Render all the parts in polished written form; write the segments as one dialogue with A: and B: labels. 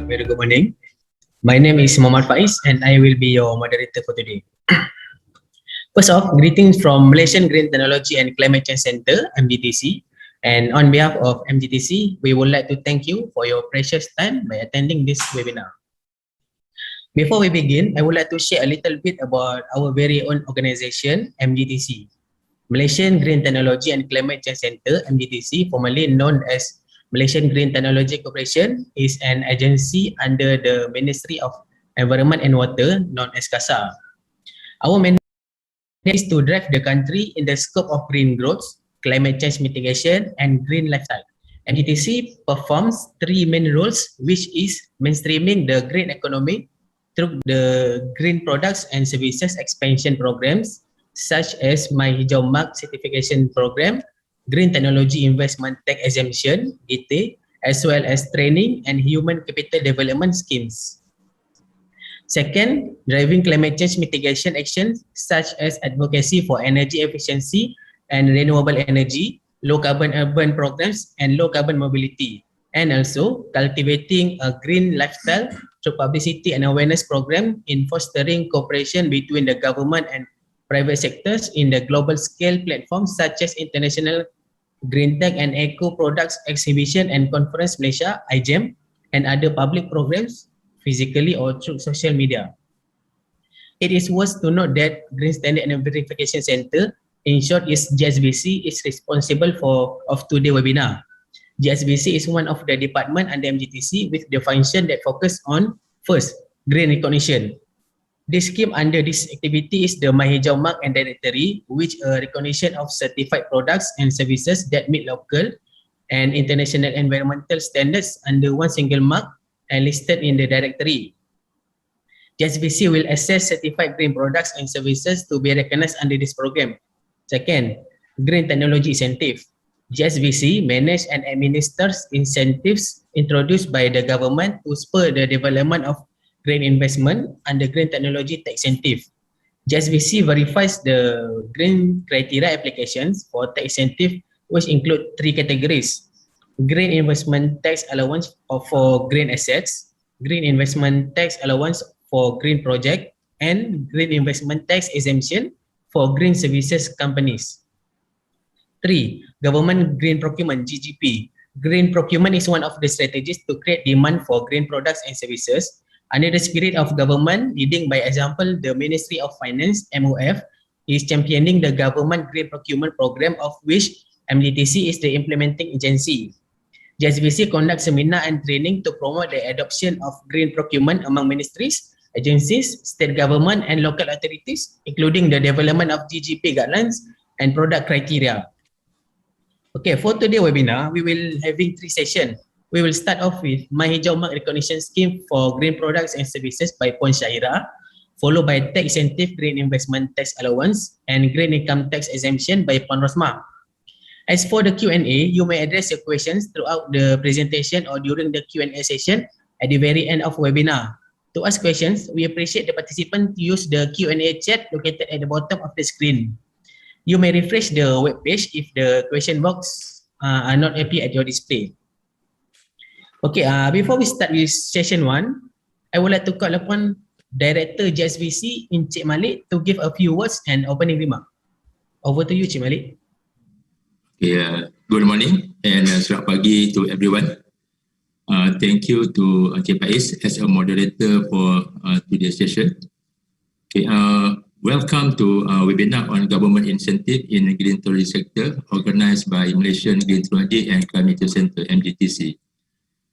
A: Very good morning. My name is Muhammad Faiz and I will be your moderator for today. First off, greetings from Malaysian Green Technology and Climate Change Center, MGTC. And on behalf of MGTC, we would like to thank you for your precious time by attending this webinar. Before we begin, I would like to share a little bit about our very own organization, MGTC. Malaysian Green Technology and Climate Change Centre, MGTC, formerly known as Malaysian Green Technology Corporation, is an agency under the Ministry of Environment and Water, known as CASA. Our mandate is to drive the country in the scope of green growth, climate change mitigation, and green lifestyle. MGTC performs three main roles, which is mainstreaming the green economy through the green products and services expansion programs, such as My Hijau Mark certification program, Green Technology Investment Tax Exemption, GT, as well as training and human capital development schemes. Second, driving climate change mitigation actions such as advocacy for energy efficiency and renewable energy, low carbon urban programs, and low carbon mobility. And also cultivating a green lifestyle through publicity and awareness program in fostering cooperation between the government and private sectors in the global scale platforms such as International Green Tech and Eco Products Exhibition and Conference Malaysia, IGEM, and other public programs physically or through social media. It is worth to note that Green Standard and Verification Center, in short is GSVC, is responsible of today's webinar. GSVC is one of the department under MGTC with the function that focus on first, green recognition. The scheme under this activity is the My Hijau Mark and Directory, which a recognition of certified products and services that meet local and international environmental standards under one single mark and listed in the directory. GSVC will assess certified green products and services to be recognized under this program. Second, green technology incentive. GSVC manages and administers incentives introduced by the government to spur the development of green investment under green technology tax incentive. GSVC verifies the green criteria applications for tax incentive, which include three categories: green investment tax allowance for green assets, green investment tax allowance for green project, and green investment tax exemption for green services companies. 3. Government Green Procurement, GGP. Green procurement is one of the strategies to create demand for green products and services. Under the spirit of government, leading by example, the Ministry of Finance, MOF, is championing the government green procurement program, of which MGTC is the implementing agency. GSVC conducts seminar and training to promote the adoption of green procurement among ministries, agencies, state government, and local authorities, including the development of GGP guidelines and product criteria. Okay, for today's webinar, we will having three sessions. We will start off with My Hijau Mark Recognition Scheme for Green Products and Services by Puan Syaira, followed by Tax Incentive Green Investment Tax Allowance and Green Income Tax Exemption by Puan Rosma. As for the Q&A, you may address your questions throughout the presentation or during the Q&A session at the very end of the webinar. To ask questions, we appreciate the participant to use the Q&A chat located at the bottom of the screen. You may refresh the web page if the question box are not appear at your display. Okay, before we start with session 1, I would like to call upon Director GSVC, Encik Malik, to give a few words and opening remark. Over to you, Encik Malik.
B: Okay, good morning and selamat pagi to everyone. Thank you to Encik Faiz as a moderator for today's session. Okay, welcome to webinar on government incentive in the green technology sector organized by Malaysian Green Technology and Climate Change Centre, MGTC.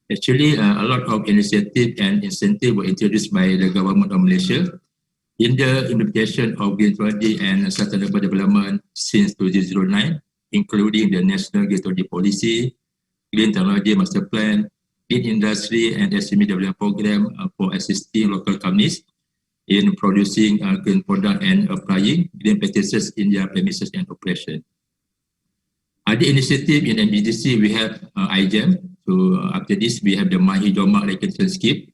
B: Actually, a lot of initiative and incentive were introduced by the government of Malaysia in the implementation of green technology and sustainable development since 2009, including the National Green Technology Policy, Green Technology Master Plan, Green Industry and SME Development Program for assisting local companies in producing green product and applying green practices in their premises and operation. Other initiative in MGTC, we have IGEM. So after this, we have the My Hijau Mark Recognition Scheme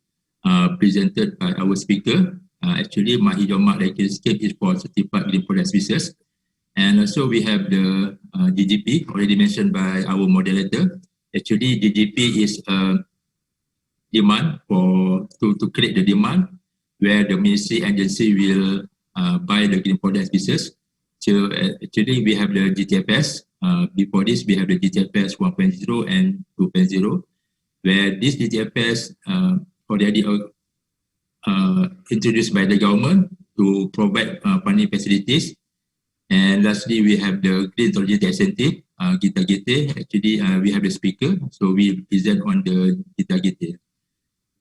B: presented by our speaker. Actually, My Hijau Mark Recognition Scheme is for certified green product services. And also we have the GGP, already mentioned by our moderator. Actually, GGP is a demand to create the demand where the ministry agency will buy the green product services. So actually, we have the GTFS. Before this, we have the GTFS 1.0 and 2.0, where this GTFS already introduced by the government to provide funding facilities. And lastly, we have the Green Technology Tax Incentive, Gita Gite. Actually, we have the speaker, so we present on the Gita Gite.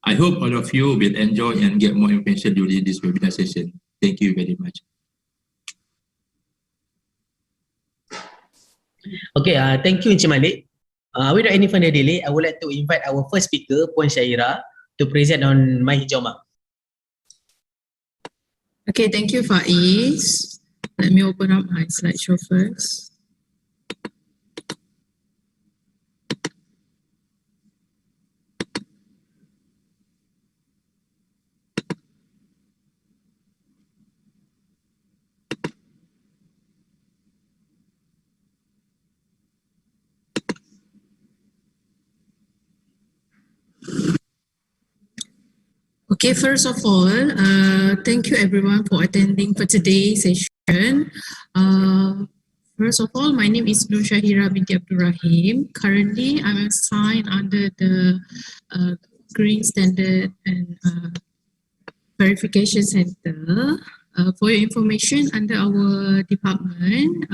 B: I hope all of you will enjoy and get more information during this webinar session. Thank you very much.
A: Okay, thank you, Encik Malik. Without any further delay, I would like to invite our first speaker, Puan Syaira, to present on My Hijau Mark.
C: Okay, thank you, Faiz. Let me open up my slideshow first. Okay, first of all, thank you everyone for attending for today's session. First of all, my name is Nur Syahira binti Abdul Rahim. Currently, I'm assigned under the Green Standard and Verification Center. For your information, under our department,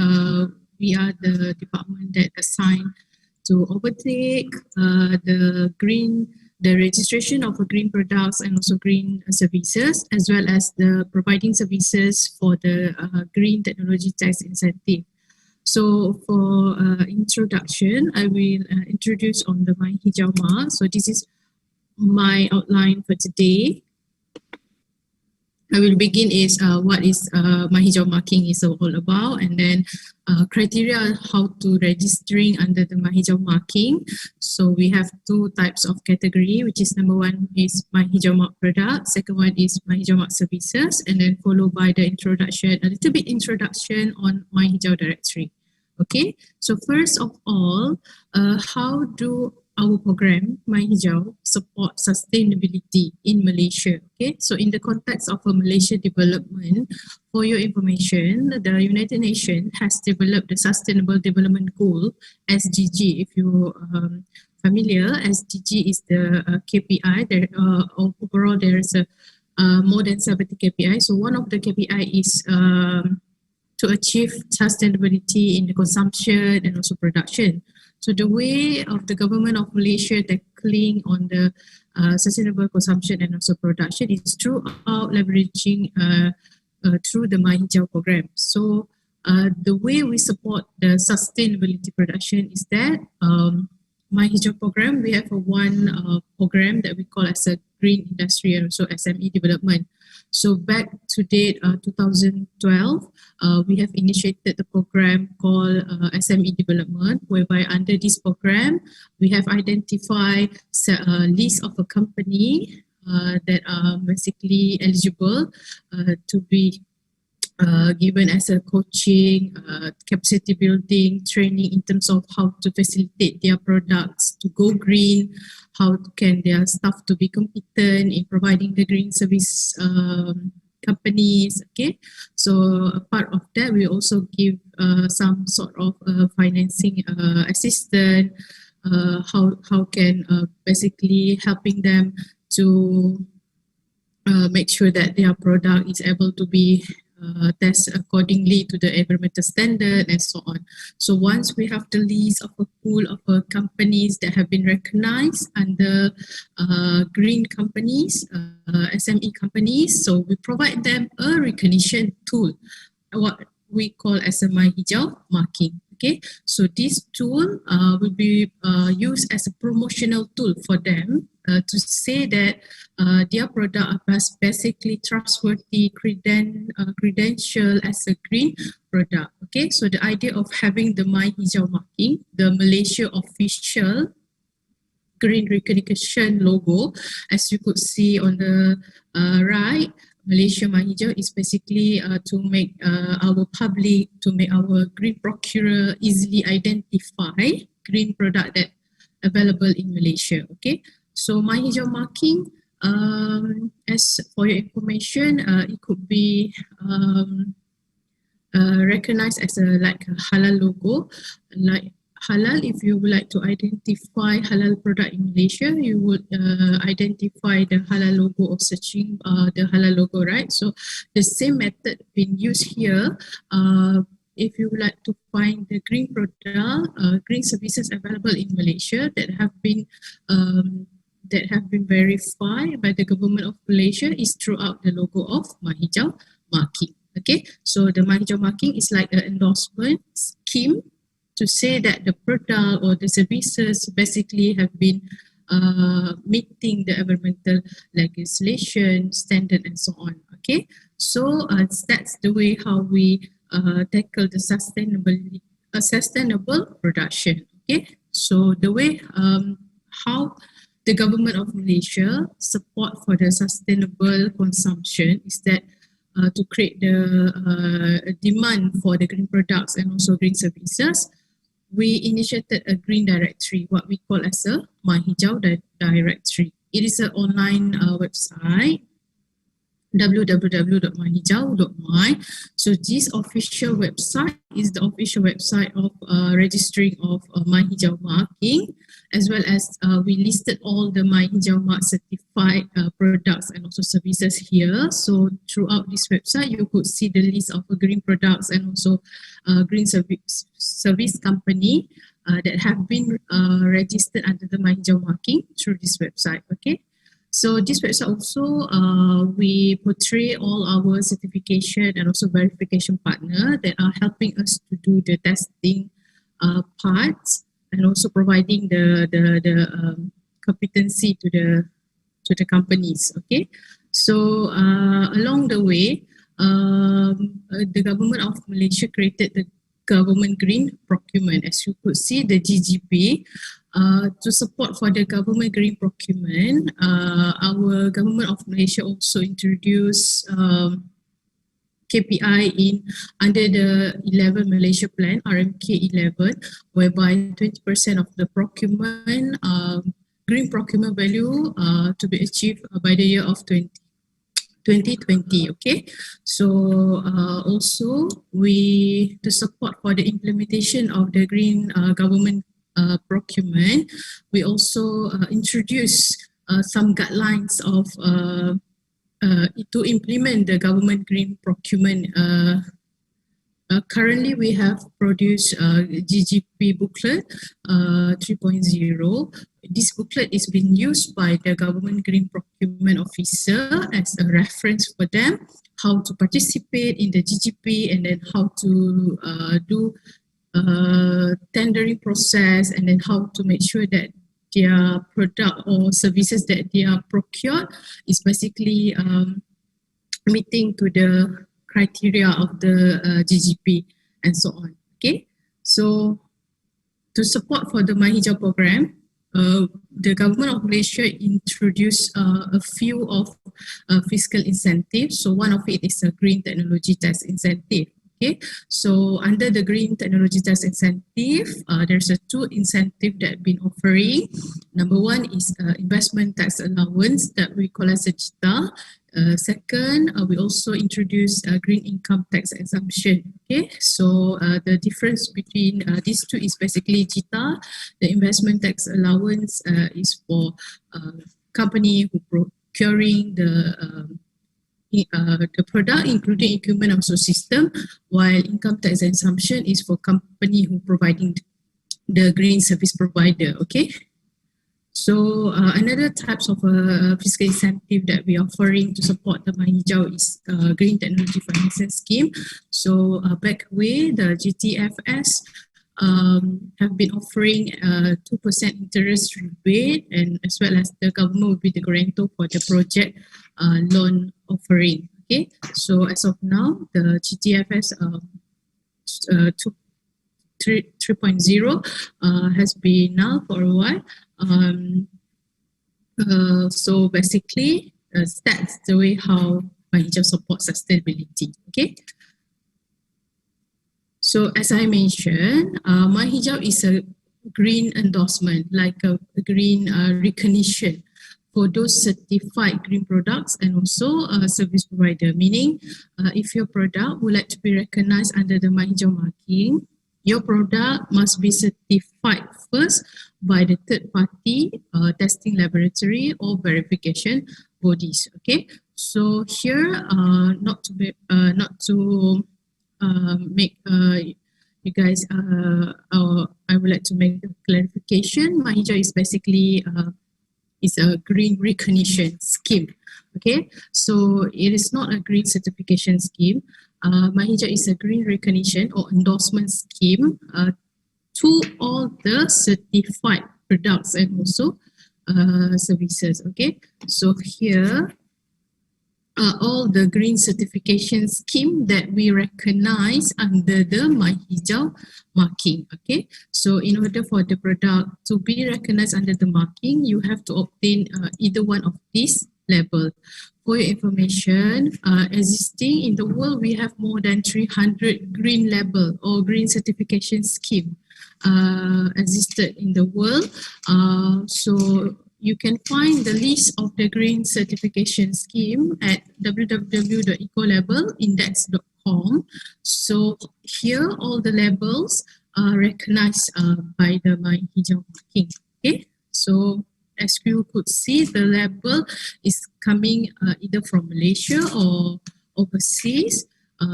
C: we are the department that assigned to overtake the registration of green products and also green services, as well as the providing services for the green technology tax incentive. So for introduction, I will introduce on the My Hijau Mark. So this is my outline for today. I will begin is what is My Hijau marking is all about, and then criteria how to registering under the My Hijau marking. So we have two types of category, which is number one is My Hijau Mark product, second one is My Hijau Mark services, and then followed by the introduction, a little bit introduction on My Hijau directory. Okay, so first of all, how do our program, My Hijau, support sustainability in Malaysia? Okay, so in the context of a Malaysia development, for your information, the United Nations has developed the Sustainable Development Goal, SDG. If you're familiar, SDG is the KPI. There, overall, there's more than 70 KPI. So one of the KPI is to achieve sustainability in the consumption and also production. So the way of the government of Malaysia tackling on the sustainable consumption and also production is throughout leveraging through the My Hijau program. So the way we support the sustainability production is that My Hijau program, we have one program that we call as a green industry and also SME development. So back to date, 2012, we have initiated the program called SME development, whereby under this program, we have identified a list of a company that are basically eligible to be given as a coaching, capacity building, training in terms of how to facilitate their products to go green, how can their staff to be competent in providing the green service companies. Okay, so a part of that, we also give some sort of financing assistance, how can basically helping them to make sure that their product is able to be test accordingly to the environmental standard and so on. So once we have the list of a pool of companies that have been recognized under green companies, SME companies, so we provide them a recognition tool, what we call as a My Hijau marking. Okay, so this tool will be used as a promotional tool for them to say that their product are basically trustworthy credential as a green product. Okay, so the idea of having the My Hijau marking, the Malaysia official green recognition logo, as you could see on the right, Malaysia My Hijau is basically to make our public, to make our green procurer easily identify green product that available in Malaysia. Okay, so My Hijau marking, as for your information, it could be recognized as a like a halal logo, like halal, if you would like to identify halal product in Malaysia, you would identify the halal logo or searching the halal logo, right? So the same method being used here. If you would like to find the green product, green services available in Malaysia that have been verified by the government of Malaysia, is throughout the logo of Mahijau marking. Okay, so the Mahijau marking is like an endorsement scheme to say that the product or the services basically have been meeting the environmental legislation standard and so on. Okay, so that's the way how we tackle the sustainable production. Okay, so the way how the government of Malaysia support for the sustainable consumption is that to create the demand for the green products and also green services, we initiated a green directory, what we call as a Mahijau directory. It is an online website, www.mahijau.my. So this official website is the official website of registering of Mahijau marking, as well as we listed all the Mahijau mark certified products and also services here. So throughout this website, you could see the list of green products and also green service company that have been registered under the Mahijau marking through this website. Okay. So this website also, we portray all our certification and also verification partner that are helping us to do the testing parts and also providing the competency to the companies. Okay, so along the way, the government of Malaysia created the government green procurement. As you could see, the GGP. To support for the government green procurement, our government of Malaysia also introduced KPI under the 11 Malaysia Plan, RMK 11, whereby 20% of the procurement, green procurement value to be achieved by the year of 2020. Okay, so also to support for the implementation of the green government procurement, we also introduce some guidelines of to implement the government green procurement. Currently, we have produced GGP booklet 3.0. This booklet is being used by the government green procurement officer as a reference for them, how to participate in the GGP and then how to do tendering process, and then how to make sure that their product or services that they are procured is basically meeting to the criteria of the GGP and so on. Okay, so to support for the Mahijau program, the government of Malaysia introduced a few of fiscal incentives. So one of it is a green technology tax incentive. Okay, so under the green technology tax incentive, there's a two incentive that been offering. Number one is investment tax allowance that we call as a JITA. Second, we also introduced green income tax exemption. Okay, so the difference between these two is basically JITA. The investment tax allowance is for company who procuring the product, including equipment and also system, while income tax exemption is for company who providing the green service provider. Okay, so another types of fiscal incentive that we are offering to support the Mahijau is green technology financing scheme. So back away, the GTFS have been offering 2% interest rebate, and as well as the government will be the guarantor for the project loan offering. Okay, so as of now, the GTFS 3.0 has been now for a while. So basically, that's the way how Mahijau supports sustainability. Okay. So as I mentioned, Mahijau is a green endorsement, like a green recognition for those certified green products and also service provider. Meaning, if your product would like to be recognized under the Mahijau marking, your product must be certified first by the third party testing laboratory or verification bodies. Okay, so here not to make you guys I would like to make a clarification. MyHijau is basically is a green recognition scheme. Okay, so it is not a green certification scheme. MyHijau is a green recognition or endorsement scheme to all the certified products and also services. Okay, so here are all the green certification scheme that we recognize under the MyHijau marking. Okay, so in order for the product to be recognized under the marking, you have to obtain either one of these label. For your information, existing in the world, we have more than 300 green label or green certification scheme existed in the world. So you can find the list of the green certification scheme at www.ecolabellindex.com. So here all the labels are recognized by the MyHijau marking. Okay, so as you could see, the label is coming either from Malaysia or overseas.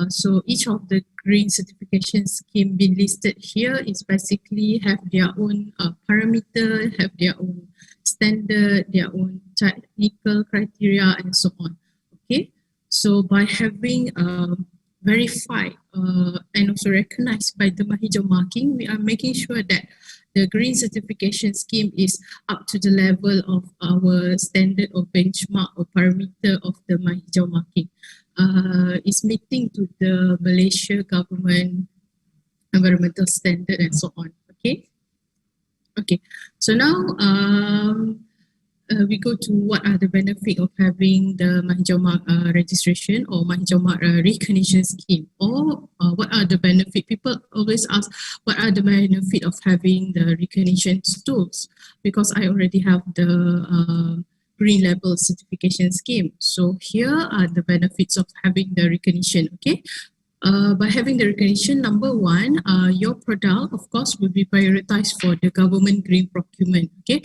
C: So each of the green certification scheme being listed here is basically have their own parameter, have their own standard, their own technical criteria and so on. Okay, so by having verified and also recognized by the MyHijau marking, we are making sure that the green certification scheme is up to the level of our standard or benchmark or parameter of the MyHijau marking. Is meeting to the Malaysia government environmental standard and so on. Okay. Okay. So now we go to what are the benefit of having the MyHijau mark registration or MyHijau mark recognition scheme, or what are the benefit? People always ask what are the benefit of having the recognition tools, because I already have the green label certification scheme. So here are the benefits of having the recognition. Okay, by having the recognition, number one, your product, of course, will be prioritized for the government green procurement. Okay,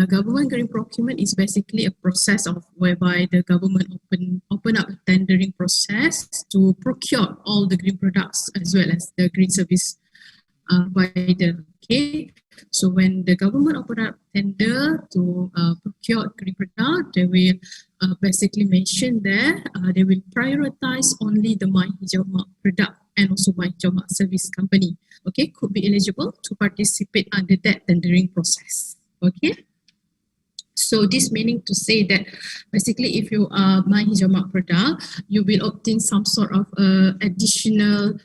C: government green procurement is basically a process of whereby the government open up a tendering process to procure all the green products as well as the green service provider. Okay, so when the government open up tender to procure green product, they will basically mention there they will prioritize only the MyHijau mark product and also MyHijau mark service company. Okay, could be eligible to participate under that tendering process. Okay. So this meaning to say that basically if you are MyHijau mark product, you will obtain some sort of additional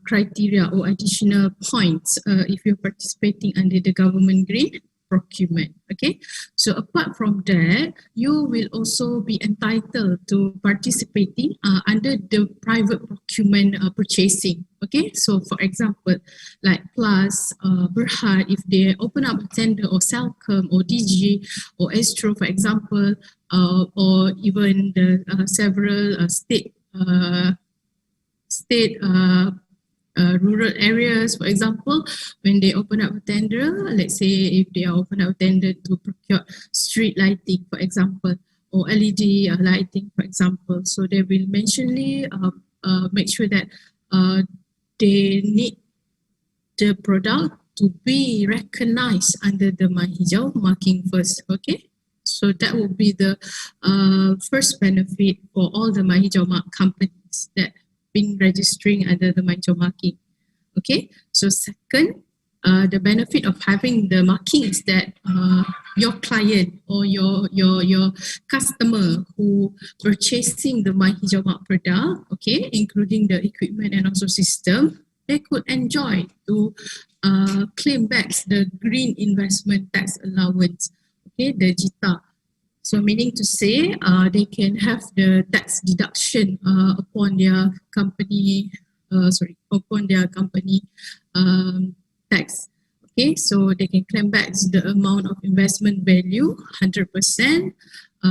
C: criteria or additional points if you're participating under the government green procurement. Okay, so apart from that, you will also be entitled to participating under the private procurement purchasing. Okay, so for example, like Plus, Berhad, if they open up a tender, or Celcom, or DG, or Astro, for example, or even the several state rural areas, for example, when they open up a tender, let's say if they are open up a tender to procure street lighting, for example, or LED lighting, for example, so they will mentionly make sure that they need the product to be recognized under the MyHijau marking first. Okay, so that will be the first benefit for all the MyHijau mark companies that been registering under the MyHijau marking. Okay, so second, the benefit of having the marking is that your client or your customer who purchasing the MyHijau mark product, okay, including the equipment and also system, they could enjoy to claim back the green investment tax allowance, okay, the JITA. So meaning to say, they can have the tax deduction upon their company, tax. Okay, so they can claim back the amount of investment value 100%.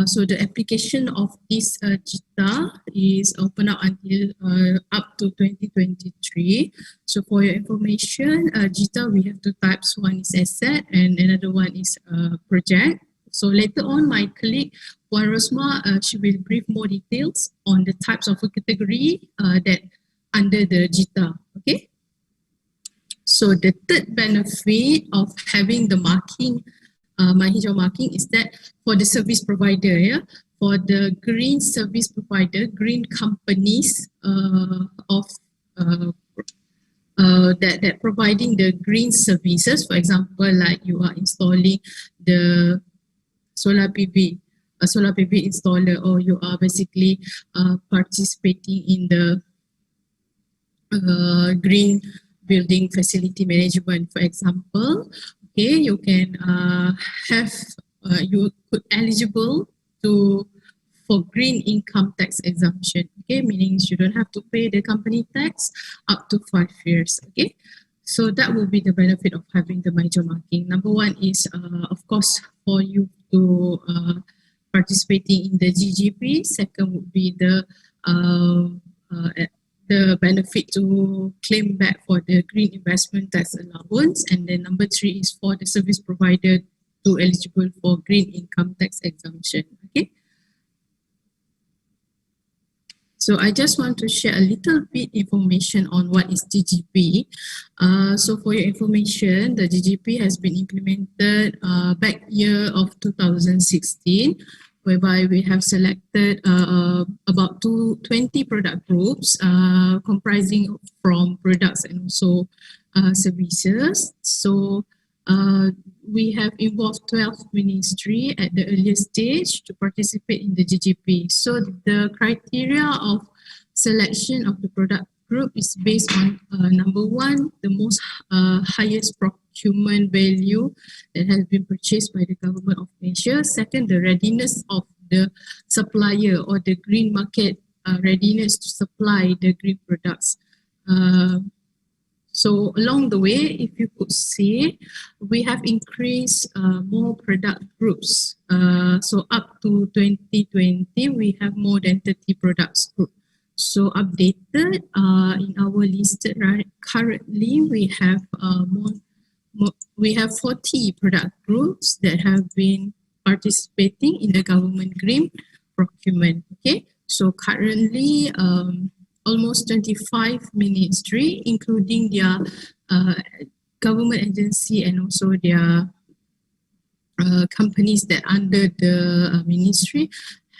C: So the application of this JITA is open up until up to 2023. So for your information, JITA we have two types. One is asset and another one is project. So later on, my colleague Puan Rosma, she will brief more details on the types of a category that under the JITA. Okay. So the third benefit of having the marking, My Hijau marking, is that for the service provider, for the green service provider, green companies that providing the green services. For example, like you are installing the solar PV, a solar PV installer, or you are basically participating in the green building facility management, for example. Okay, you can you could eligible for green income tax exemption. Okay, meaning you don't have to pay the company tax up to 5 years. Okay, so that will be the benefit of having the major marking. Number one is, of course, for you to participating in the GGP. Second would be the benefit to claim back for the green investment tax allowance. And then number three is for the service provider to eligible for green income tax exemption. Okay. So I just want to share a little bit information on what is GGP. So for your information, the GGP has been implemented back year of 2016, whereby we have selected about 20 product groups comprising from products and also services. So we have involved 12 ministry at the earliest stage to participate in the GGP. So the criteria of selection of the product group is based on number one, the most highest procurement value that has been purchased by the government of Malaysia. Second, the readiness of the supplier or the green market readiness to supply the green products. So along the way, if you could see, we have increased more product groups. So up to 2020, we have more than 30 products group. So updated in our list, right? Currently, we have we have 40 product groups that have been participating in the government green procurement. Okay, so currently almost 25 ministry, including their government agency and also their companies that under the ministry,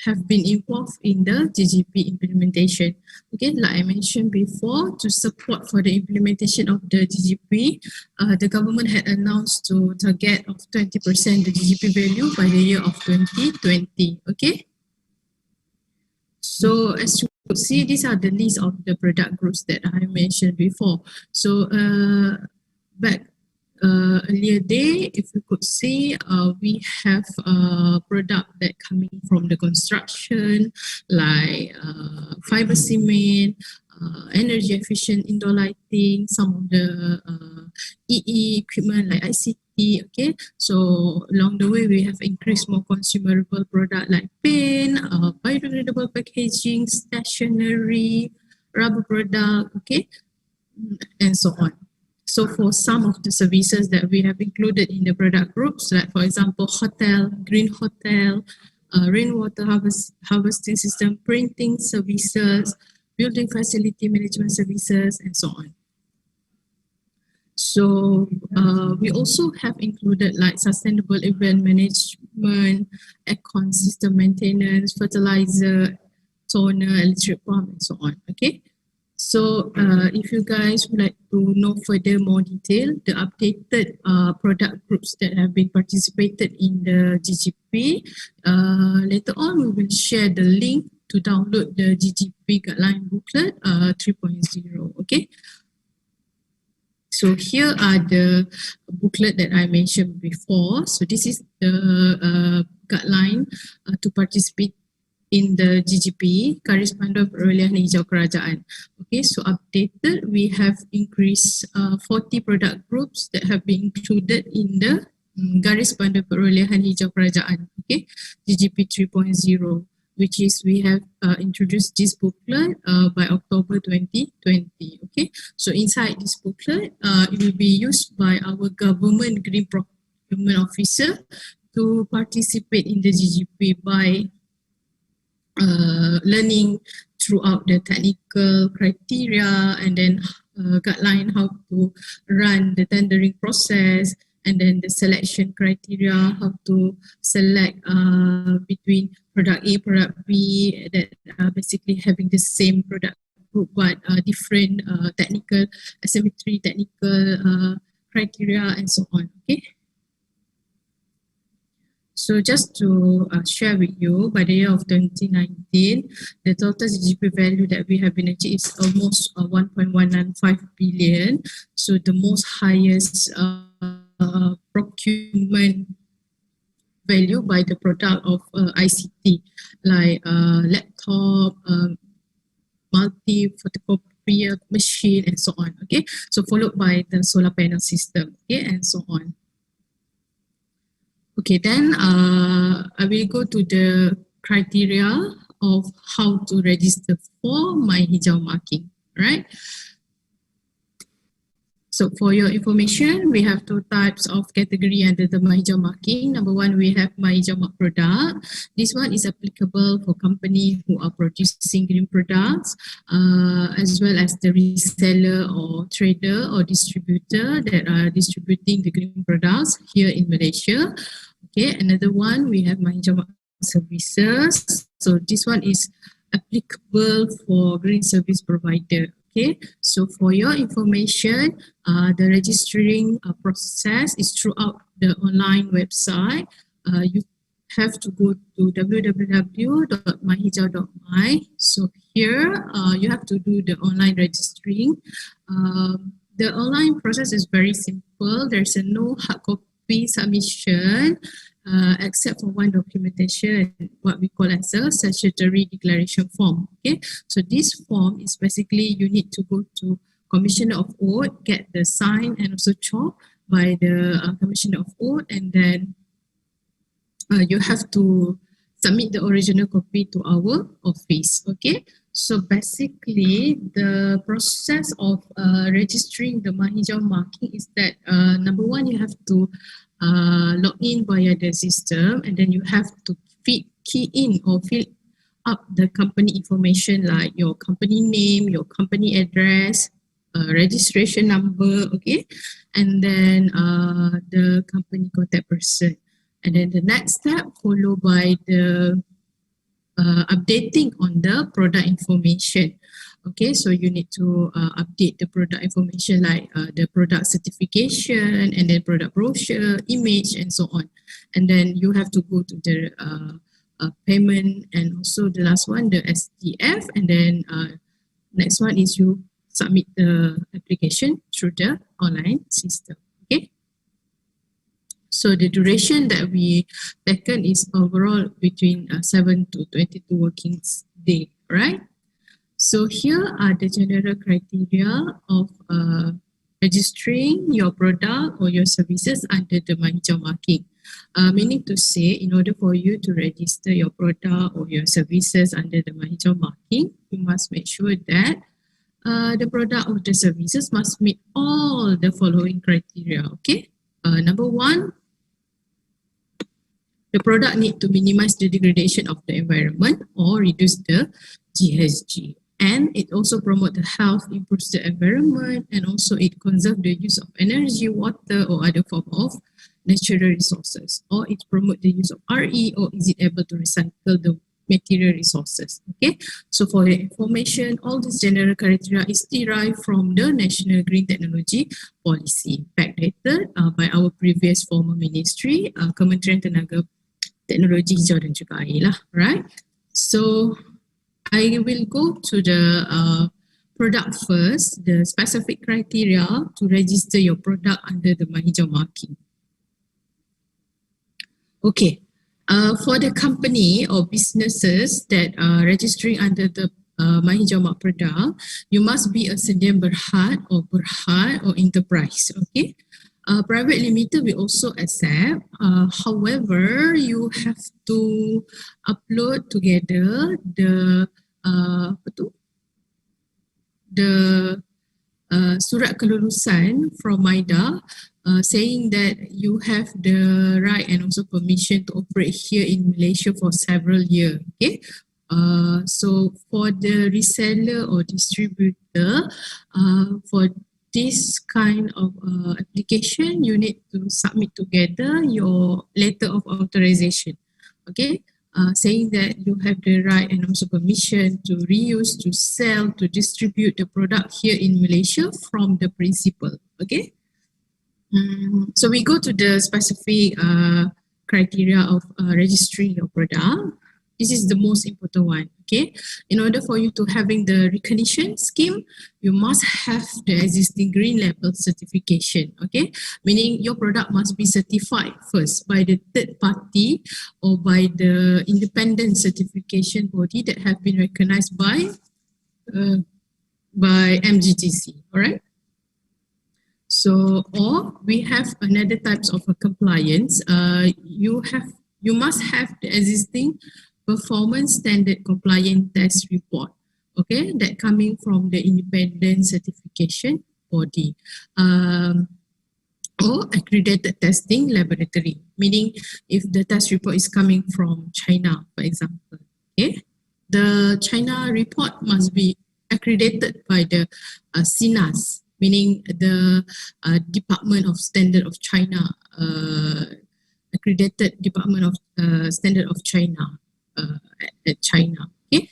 C: have been involved in the GGP implementation. Okay, like I mentioned before, to support for the implementation of the GGP, the government had announced to target of 20% the GGP value by the year of 2020. Okay, so as you could see, these are the list of the product groups that I mentioned before. So back earlier day, if you could see, we have a product that coming from the construction, like fiber cement, energy efficient indoor lighting, some of the EE equipment like ICT. Okay, so along the way, we have increased more consumable product like pen, biodegradable packaging, stationery, rubber product, okay, and so on. So for some of the services that we have included in the product groups, like for example, hotel, green hotel, rainwater harvesting system, printing services, building facility management services, and so on. So we also have included like sustainable event management, aircon system maintenance, fertilizer, toner, electric pump, and so on. Okay. So if you guys would like to know further more detail, the updated product groups that have been participated in the GGP, later on we will share the link to download the GGP guideline booklet 3.0. Okay. So here are the booklet that I mentioned before. So this is the guideline to participate in the GGP, Garis Panduan Perolehan Hijau Kerajaan. Okay, so updated, we have increased 40 product groups that have been included in the garis pandu perolehan hijau kerajaan, okay, GGP 3.0, which is we have introduced this booklet by October 2020. Okay, so inside this booklet, it will be used by our government green procurement officer to participate in the GGP by learning throughout the technical criteria and then guideline how to run the tendering process, and then the selection criteria, how to select between product A, product B that are basically having the same product group but different technical asymmetry, technical criteria and so on. Okay. So just to share with you, by the year of 2019, the total GDP value that we have been achieved is almost 1.195 billion. So the most highest procurement value by the product of ICT, like laptop, multi-photocopier machine and so on. Okay, so followed by the solar panel system, okay, and so on. Okay, then I will go to the criteria of how to register for My Hijau marking, right? So for your information, we have two types of category under the My Hijau marking. Number one, we have My Hijau mark product. This one is applicable for companies who are producing green products, as well as the reseller or trader or distributor that are distributing the green products here in Malaysia. Okay, another one, we have My Hijau mark services. So this one is applicable for green service provider. Okay, so for your information, the registering process is throughout the online website. You have to go to www.myhijau.my. So here, you have to do the online registering. The online process is very simple. There's no hard copy submission, except for one documentation, what we call as a statutory declaration form. Okay, so this form is basically you need to go to Commissioner of Oath, get the sign and also chalk by the Commissioner of Oath, and then you have to submit the original copy to our office. Okay, so basically the process of registering the My Hijau marking is that number one, you have to log in via the system, and then you have to key in or fill up the company information like your company name, your company address, registration number, okay, and then the company contact person. And then the next step followed by the updating on the product information. Okay, so you need to update the product information like the product certification and then product brochure, image and so on. And then you have to go to the payment, and also the last one, the SDF, and then next one is you submit the application through the online system. Okay. So the duration that we taken is overall between 7 to 22 working days, right? So here are the general criteria of registering your product or your services under the My Hijau marking. Meaning to say, in order for you to register your product or your services under the My Hijau marking, you must make sure that the product or the services must meet all the following criteria. Okay, number one, the product need to minimize the degradation of the environment or reduce the GHG. And it also promotes the health, improves the environment, and also it conserves the use of energy, water, or other form of natural resources. Or it promotes the use of RE, or is it able to recycle the material resources. Okay, so for your information, all these general criteria is derived from the National Green Technology Policy, backdated by our previous former ministry, Kementerian Tenaga Teknologi Hijau dan juga Air lah, right? So I will go to the product first, the specific criteria to register your product under the My Hijau marking. Okay, for the company or businesses that are registering under the My Hijau mark product, you must be a sedian berhad or enterprise. Okay, Private limited we also accept. However, you have to upload together the apa tu? The surat kelulusan from MIDA saying that you have the right and also permission to operate here in Malaysia for several years. Okay. So for the reseller or distributor, for this kind of application, you need to submit together your letter of authorization. Okay. Saying that you have the right and also permission to reuse, to sell, to distribute the product here in Malaysia from the principal. Okay. So we go to the specific criteria of registering your product. This is the most important one. Okay. In order for you to having the recognition scheme, you must have the existing green label certification. Okay. Meaning your product must be certified first by the third party or by the independent certification body that have been recognized by MGTC. All right. So, or we have another types of a compliance. You must have the existing performance standard compliance test report. Okay, that coming from the independent certification body. Or accredited testing laboratory, meaning if the test report is coming from China, for example, okay, the China report must be accredited by the CNAS, meaning the Department of Standard of China, accredited Department of Standard of China at China. Okay,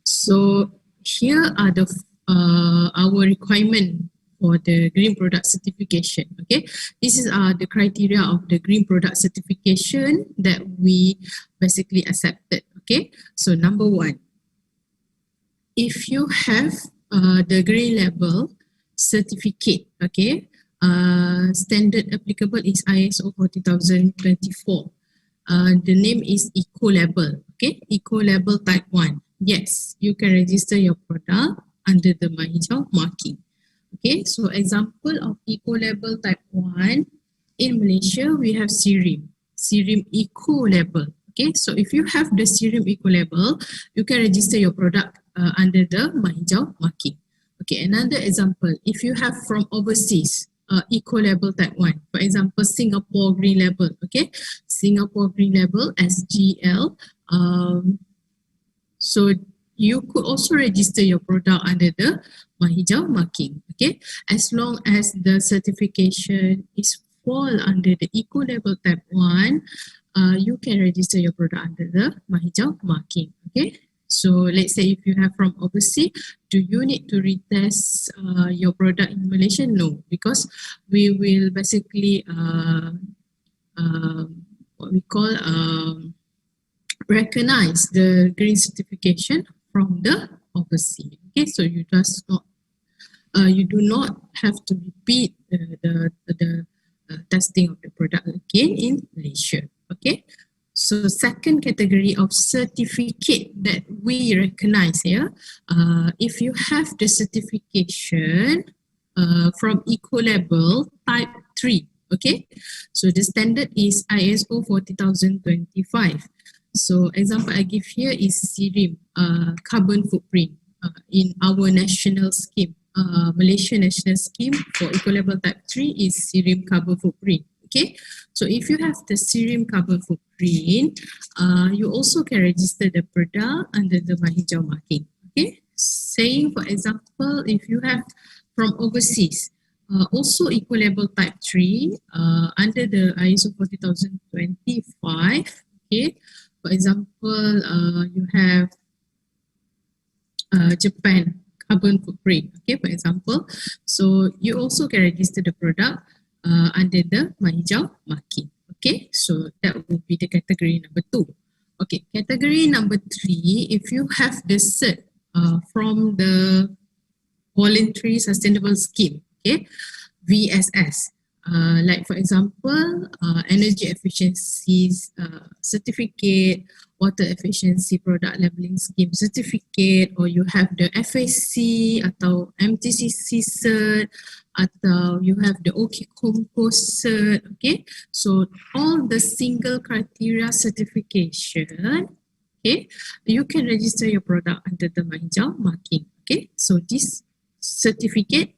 C: so here are the our requirement for the green product certification. Okay, this is the criteria of the green product certification that we basically accepted. Okay, so number one, if you have the green label certificate, okay, standard applicable is ISO 40024. The name is Eco Label. Okay, Eco Label Type 1. Yes, you can register your product under the hijau marking. Okay, so example of Eco Label Type 1 in Malaysia, we have Serim Eco Label. Okay, so if you have the Serim Eco Label, you can register your product under the hijau marking. Okay, another example, if you have from overseas, Eco Label Type 1, for example, Singapore Green Label, okay, Singapore Green Label, SGL. So you could also register your product under the hijau marking, okay, as long as the certification is fall under the Eco Label Type 1, you can register your product under the hijau marking, okay. So let's say if you have from overseas, do you need to retest your product in Malaysia? No, because we will basically what we call recognize the green certification from the overseas. Okay, so you just not you do not have to repeat the testing of the product again in Malaysia. Okay. So second category of certificate that we recognize here, if you have the certification from Eco Label Type 3, okay? So the standard is ISO 40025. So example I give here is Serim, carbon footprint in our national scheme. Malaysia national scheme for Eco Label Type 3 is Serim carbon footprint. Okay, so if you have the Serim carbon footprint, you also can register the product under the hijau marking. Okay, saying for example, if you have from overseas, also Eco Label Type 3 under the ISO 40025. Okay, for example, you have Japan carbon footprint. Okay, for example, so you also can register the product under the hijau marking. Okay, so that would be the category number 2. Okay, category number 3, if you have the cert from the Voluntary Sustainable Scheme, okay, VSS, like for example, energy efficiency certificate, water efficiency product labeling scheme certificate, or you have the FAC atau MTCC cert, atau you have the OK Compost cert, okay. So all the single criteria certification, okay, you can register your product under the hijau marking, okay. So this certificate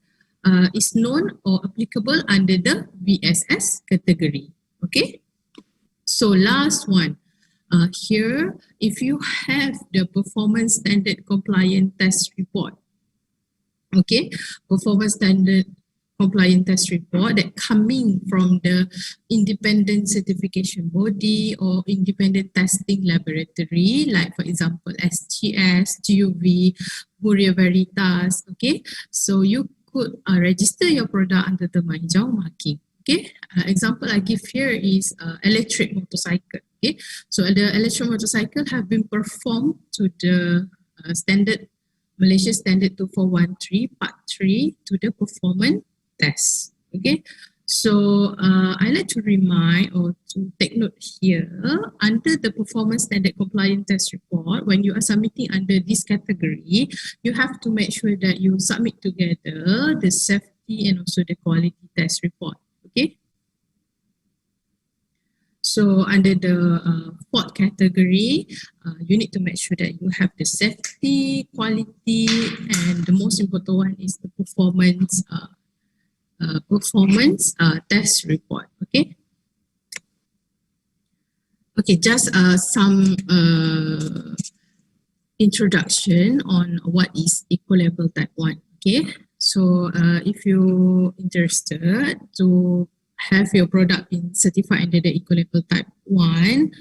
C: is known or applicable under the VSS category, okay. So last one, here, if you have the performance standard compliant test report, okay, performance standard compliant test report that coming from the independent certification body or independent testing laboratory, like for example SGS, GUV, Bureau Veritas, okay. So you could register your product under the hijau marking. Okay, example I give here is electric motorcycle. Okay, so the electric motorcycle have been performed to the standard Malaysia Standard 2413 Part 3 to the performance test. Okay, so I like to remind or to take note here, under the performance standard compliant test report, when you are submitting under this category, you have to make sure that you submit together the safety and also the quality test report. Okay. So under the fourth category, you need to make sure that you have the safety, quality, and the most important one is the performance test report. Okay. Okay, just some introduction on what is Eco-Label Type 1. Okay, so if you're interested to have your product been certified under the Eco-Label Type 1,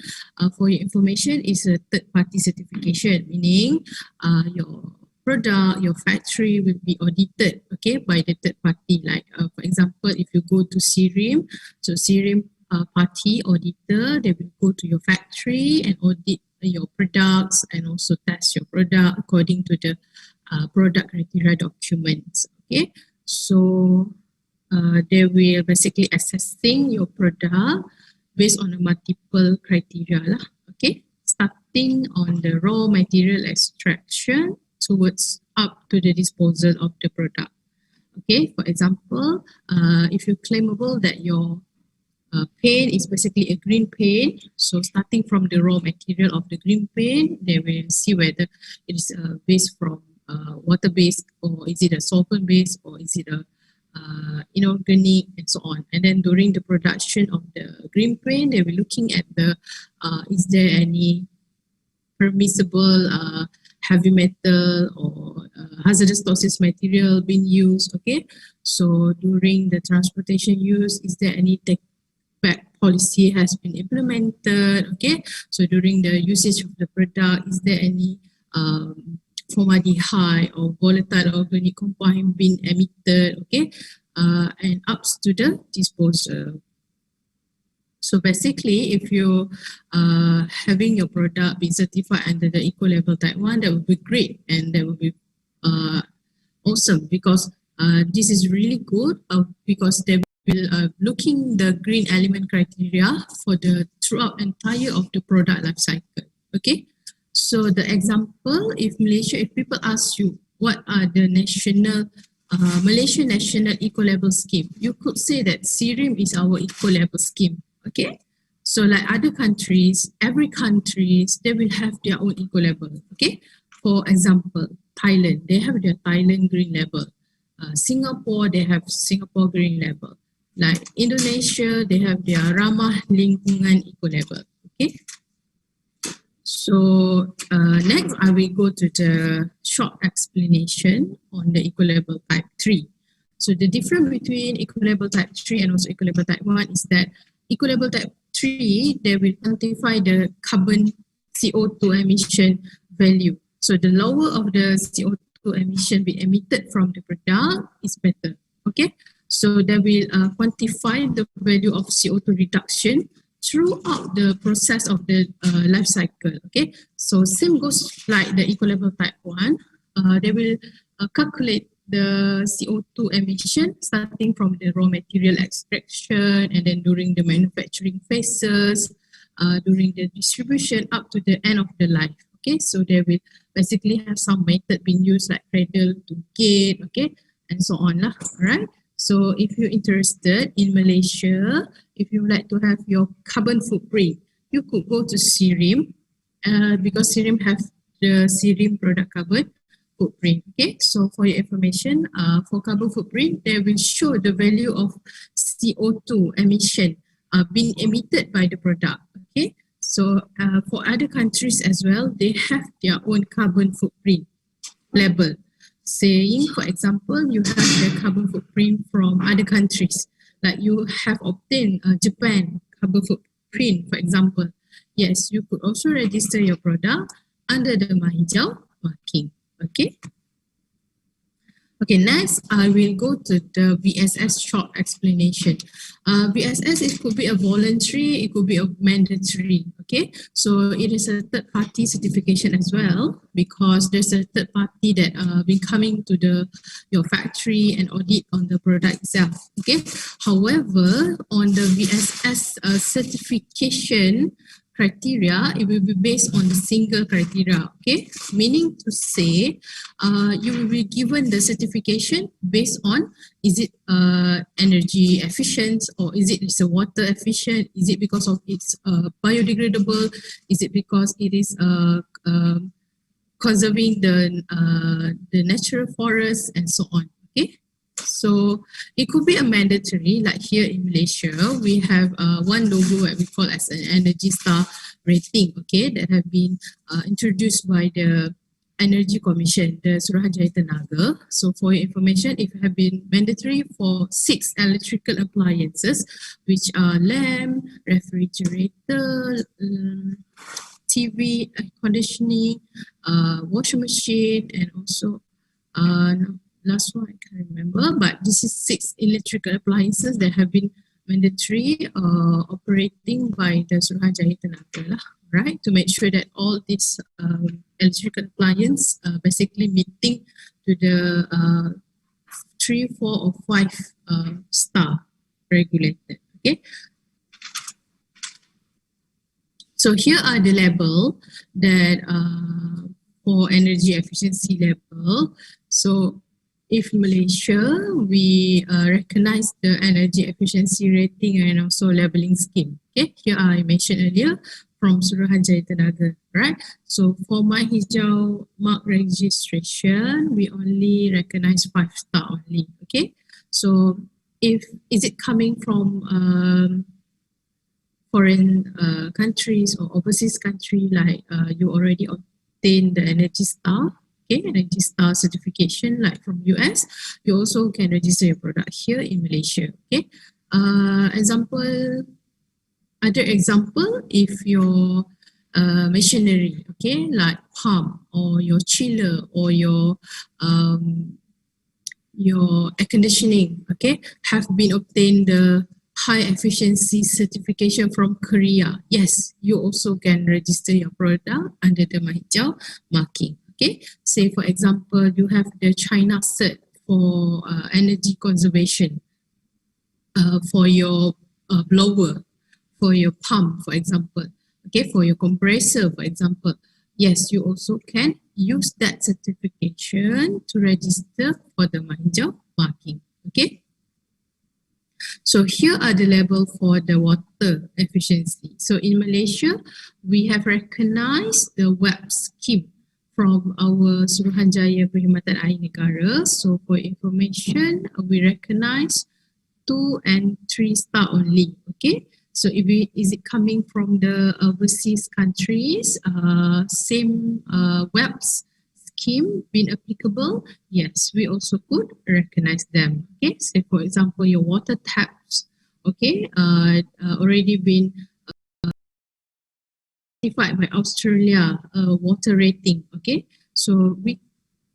C: for your information, is a third-party certification, meaning your product, your factory will be audited, okay, by the third party. Like for example, if you go to CRIM, so CRIM party auditor, they will go to your factory and audit your products and also test your product according to the product criteria documents. Okay, so they will basically assessing your product based on a multiple criteria lah. Okay, starting on the raw material extraction towards up to the disposal of the product. Okay, for example, if you claimable that your paint is basically a green paint, so starting from the raw material of the green paint, they will see whether it is based from water based, or is it a solvent based, or is it a inorganic, and so on. And then during the production of the green paint, they will looking at the is there any permissible heavy metal or hazardous toxic material being used. Okay, so during the transportation use, is there any take back policy has been implemented? Okay, so during the usage of the product, is there any formaldehyde or volatile organic compound being emitted? Okay, and up to the disposal. So basically, if you having your product being certified under the Eco-Label Type 1, that would be great, and that would be awesome, because this is really good because they will looking the green element criteria for the throughout entire of the product life cycle. Okay, so the example, if Malaysia, if people ask you what are the national Malaysian National Eco-Label Scheme, you could say that CRIM is our Eco-Label Scheme. Okay, so like other countries, every countries, they will have their own Eco-Label. Okay, for example, Thailand, they have their Thailand Green Label. Singapore, they have Singapore Green Label. Like Indonesia, they have their Ramah Lingkungan Eco-Label. Okay, so next I will go to the short explanation on the Eco-Label Type 3. So the difference between Eco-Label Type 3 and also Eco-Label Type 1 is that Eco-Label Type 3, they will quantify the carbon CO2 emission value. So the lower of the CO2 emission be emitted from the product is better. Okay, so they will quantify the value of CO2 reduction throughout the process of the life cycle. Okay, so same goes like the Eco-Label Type 1. They will calculate the CO2 emission starting from the raw material extraction, and then during the manufacturing phases, during the distribution up to the end of the life. Okay, so they will basically have some method being used like cradle to gate, okay, and so on lah. Alright, So if you're interested in Malaysia, if you would like to have your carbon footprint, you could go to Sirim because Sirim have the Sirim product carbon footprint. Okay, so for your information, for carbon footprint, they will show the value of CO2 emission being emitted by the product. Okay, so for other countries as well, they have their own carbon footprint label. Saying, for example, you have the carbon footprint from other countries, like you have obtained Japan carbon footprint, for example. Yes, you could also register your product under the mahijau marking. Okay. Okay, next I will go to the VSS short explanation. VSS, it could be a voluntary, it could be a mandatory. Okay, so it is a third party certification as well, because there's a third party that been coming to your factory and audit on the product itself. Okay, however, on the VSS certification criteria, it will be based on the single criteria, okay? Meaning to say, you will be given the certification based on, is it energy efficient, or is it water efficient? Is it because of it's biodegradable? Is it because it is conserving the natural forest and so on, okay? So it could be a mandatory, like here in Malaysia, we have one logo that we call as an Energy Star rating, okay, that have been introduced by the Energy Commission, the Suruhanjaya Tenaga. So for your information, it have been mandatory for 6 electrical appliances, which are lamp, refrigerator, TV, air conditioning, washing machine, and also last one I can't remember, but this is 6 electrical appliances that have been mandatory operating by the Suruhanjaya Tenaga, right? To make sure that all these electrical appliances basically meeting to the 3, 4, or 5 star regulated. Okay. So here are the level that for energy efficiency level. So if Malaysia, we recognize the energy efficiency rating and also labeling scheme. Okay, here I mentioned earlier from Suruhanjaya Tenaga, right? So for my hijau mark registration, we only recognize 5 star only. Okay, so is it coming from foreign countries or overseas country, like you already obtained the Energy Star, okay, Energy Star certification, like from US, you also can register your product here in Malaysia. Okay, other example, if your machinery, okay, like pump or your chiller or your air conditioning, okay, have been obtained the high efficiency certification from Korea, yes, you also can register your product under the mahijau marking. Okay, say for example, you have the China cert for energy conservation for your blower, for your pump, for example, okay, for your compressor, for example, yes, you also can use that certification to register for the mahijau marking. Okay. So here are the level for the water efficiency. So in Malaysia, we have recognized the WEP scheme from our Suruhanjaya Perkhidmatan Air Negara. So for information, we recognize 2 and 3 star only. Okay. So is it coming from the overseas countries? Same WEPs scheme been applicable? Yes, we also could recognize them. Okay, say for example, your water taps, okay, already been certified by Australia water rating. Okay, so we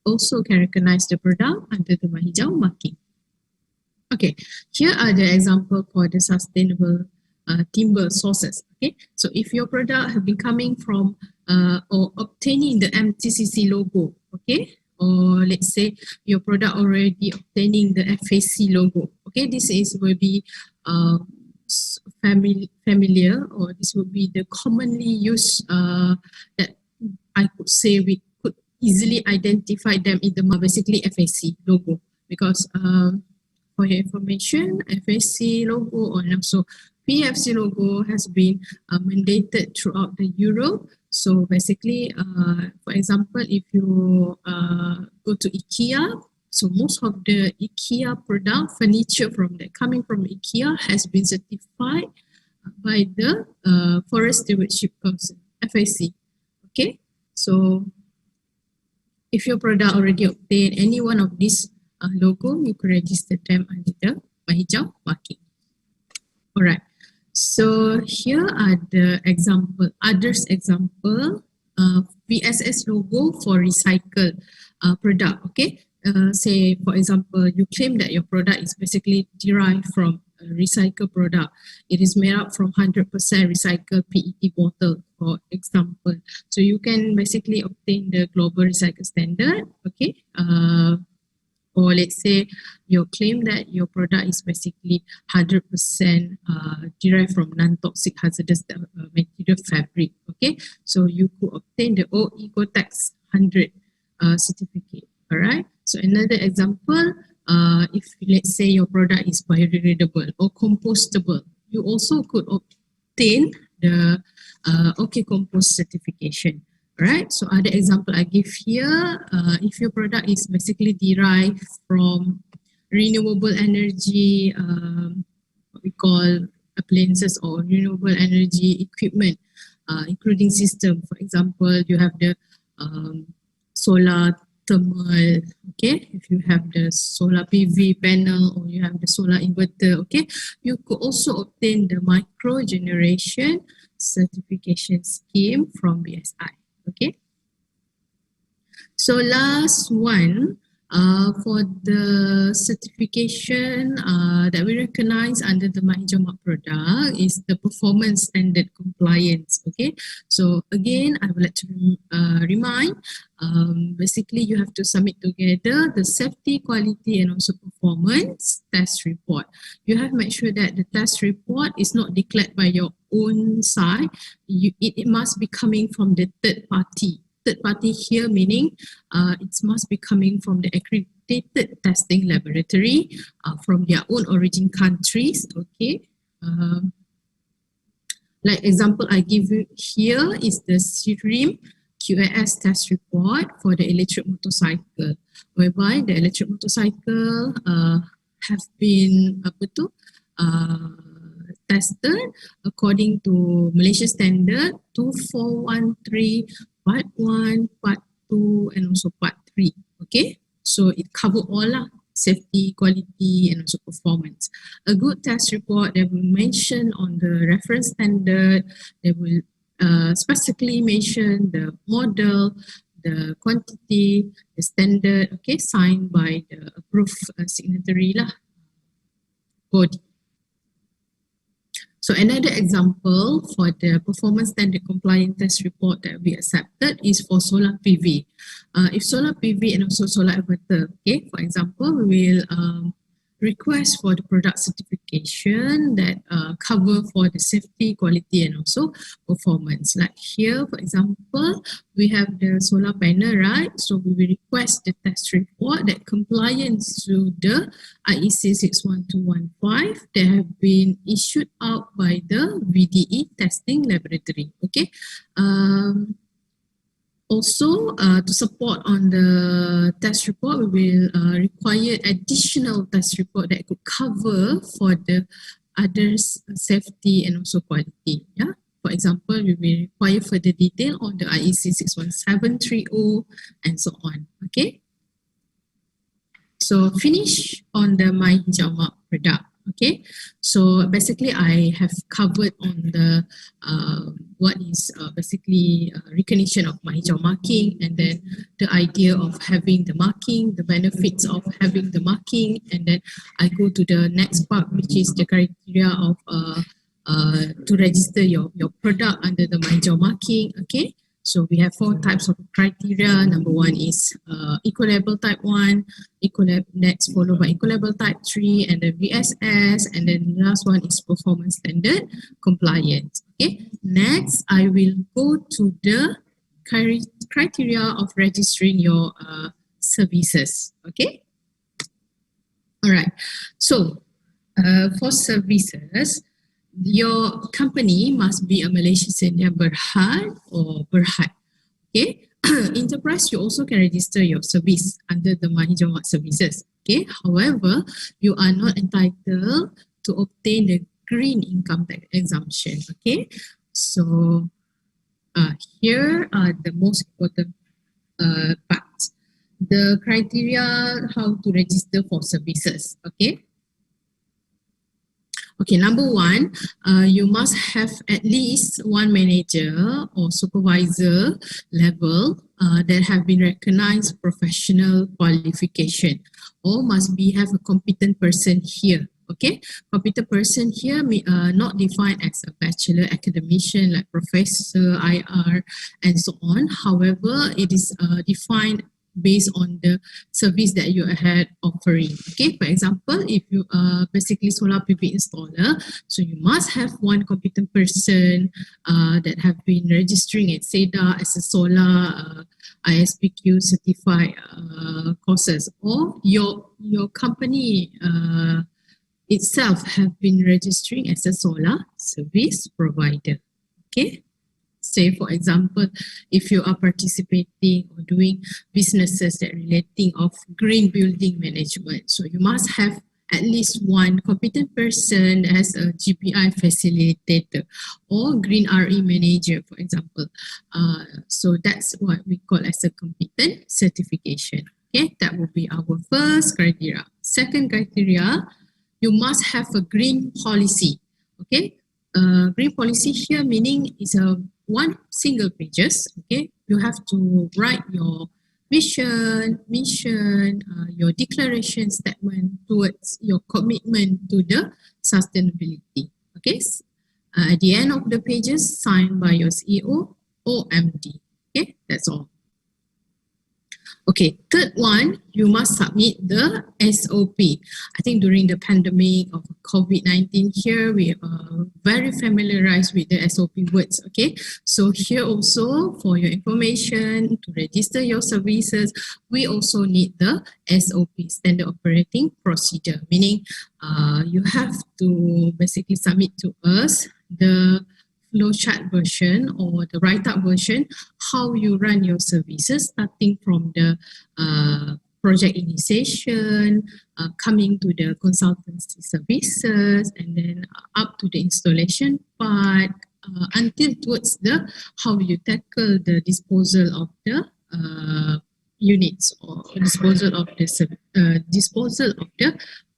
C: also can recognize the product under the mahijau marking. Okay, here are the example for the sustainable timber sources. Okay, so if your product have been coming from or obtaining the MGTC logo, okay, or let's say your product already obtaining the FAC logo, okay, this will be familiar, or this will be the commonly used that I could say we could easily identify them in the basically FAC logo, because For your information, FAC logo and also PFC logo has been mandated throughout the Europe. So basically, for example, if you go to IKEA, so most of the IKEA product, furniture coming from IKEA has been certified by the Forest Stewardship Council, FAC. Okay, so if your product already obtained any one of these logo, you could register them under the Mahijau marking. Alright, so here are the others example, VSS logo for recycled product. Okay, say for example, you claim that your product is basically derived from a recycled product. It is made up from 100% recycled PET bottle, for example. So you can basically obtain the global recycle standard. Okay, or let's say you claim that your product is basically 100% derived from non-toxic hazardous material fabric. Okay, so you could obtain the OEcoTex 100 certificate. All right, so another example, if let's say your product is biodegradable or compostable, you also could obtain the OK Compost certification. Right, so other example I give here, if your product is basically derived from renewable energy, what we call appliances or renewable energy equipment, including system. For example, you have the solar thermal, okay, if you have the solar PV panel or you have the solar inverter, okay, you could also obtain the micro generation certification scheme from BSI. Okay, so last one for the certification that we recognize under the Mahijau Mark product is the performance standard compliance. Okay, so again, I would like to remind, basically you have to submit together the safety, quality and also performance test report. You have to make sure that the test report is not declared by your own side. It must be coming from the third party. Third party here meaning it must be coming from the accredited testing laboratory from their own origin countries. Okay, like example I give you here is the SIRIM QAS test report for the electric motorcycle, whereby the electric motorcycle have been tested according to Malaysia standard 2413 part 1, part 2 and also part 3. Okay, so it covers all safety, quality and also performance. A good test report, they will mention on the reference standard, they will specifically mention the model, the quantity, the standard, okay, signed by the approved signatory body. So another example for the performance standard compliant test report that we accepted is for solar PV. If solar PV and also solar inverter, okay, for example, we will request for the product certification that cover for the safety, quality and also performance. Like here, for example, we have the solar panel, right? So we will request the test report that compliance to the IEC 61215 that have been issued out by the VDE testing laboratory. Okay. Also, to support on the test report, we will require additional test report that could cover for the others safety and also quality. Yeah. For example, we will require further detail on the IEC 61730 and so on. Okay. So finish on the Mahijau Mark product. Okay, so basically I have covered on the what is basically recognition of Mahijau marking, and then the idea of having the marking, the benefits of having the marking, and then I go to the next part, which is the criteria of to register your product under the Mahijau marking. Okay, so we have 4 types of criteria. Number 1 is eco-label type 1, next followed by eco-label type 3, and then VSS, and then the last one is performance standard compliance. Okay, next I will go to the criteria of registering your services. Okay, All right. So for services, your company must be a Malaysian Sedia Berhad or Berhad. Okay. Enterprise, you also can register your service under the Mahijawat services. Okay. However, you are not entitled to obtain the green income tax exemption. Okay. So here are the most important parts. The criteria how to register for services. Okay. Okay, number one, you must have at least one manager or supervisor level that have been recognized professional qualification, or must be have a competent person here. Okay, competent person here not defined as a bachelor academician like professor, IR, and so on. However, it is defined based on the service that you had offering. Okay, for example, if you are basically solar PV installer, so you must have one competent person that have been registering at SEDA as a solar ISPQ certified courses, or your company itself have been registering as a solar service provider. Okay. Say, for example, if you are participating or doing businesses that relating of green building management, so you must have at least one competent person as a GPI facilitator or green RE manager, for example. So that's what we call as a competent certification. Okay, that will be our first criteria. Second criteria, you must have a green policy. Okay, green policy here meaning is a one single pages. Okay, you have to write your vision, mission, your declaration statement towards your commitment to the sustainability. Okay, at the end of the pages, signed by your CEO or MD. Okay, that's all. Okay, third one, you must submit the SOP. I think during the pandemic of COVID-19 here, we are very familiarized with the SOP words, okay? So here also, for your information, to register your services, we also need the SOP, Standard Operating Procedure, meaning you have to basically submit to us the flowchart version or the write-up version, how you run your services, starting from the project initiation, coming to the consultancy services, and then up to the installation part, until towards the how you tackle the disposal of the units or disposal of the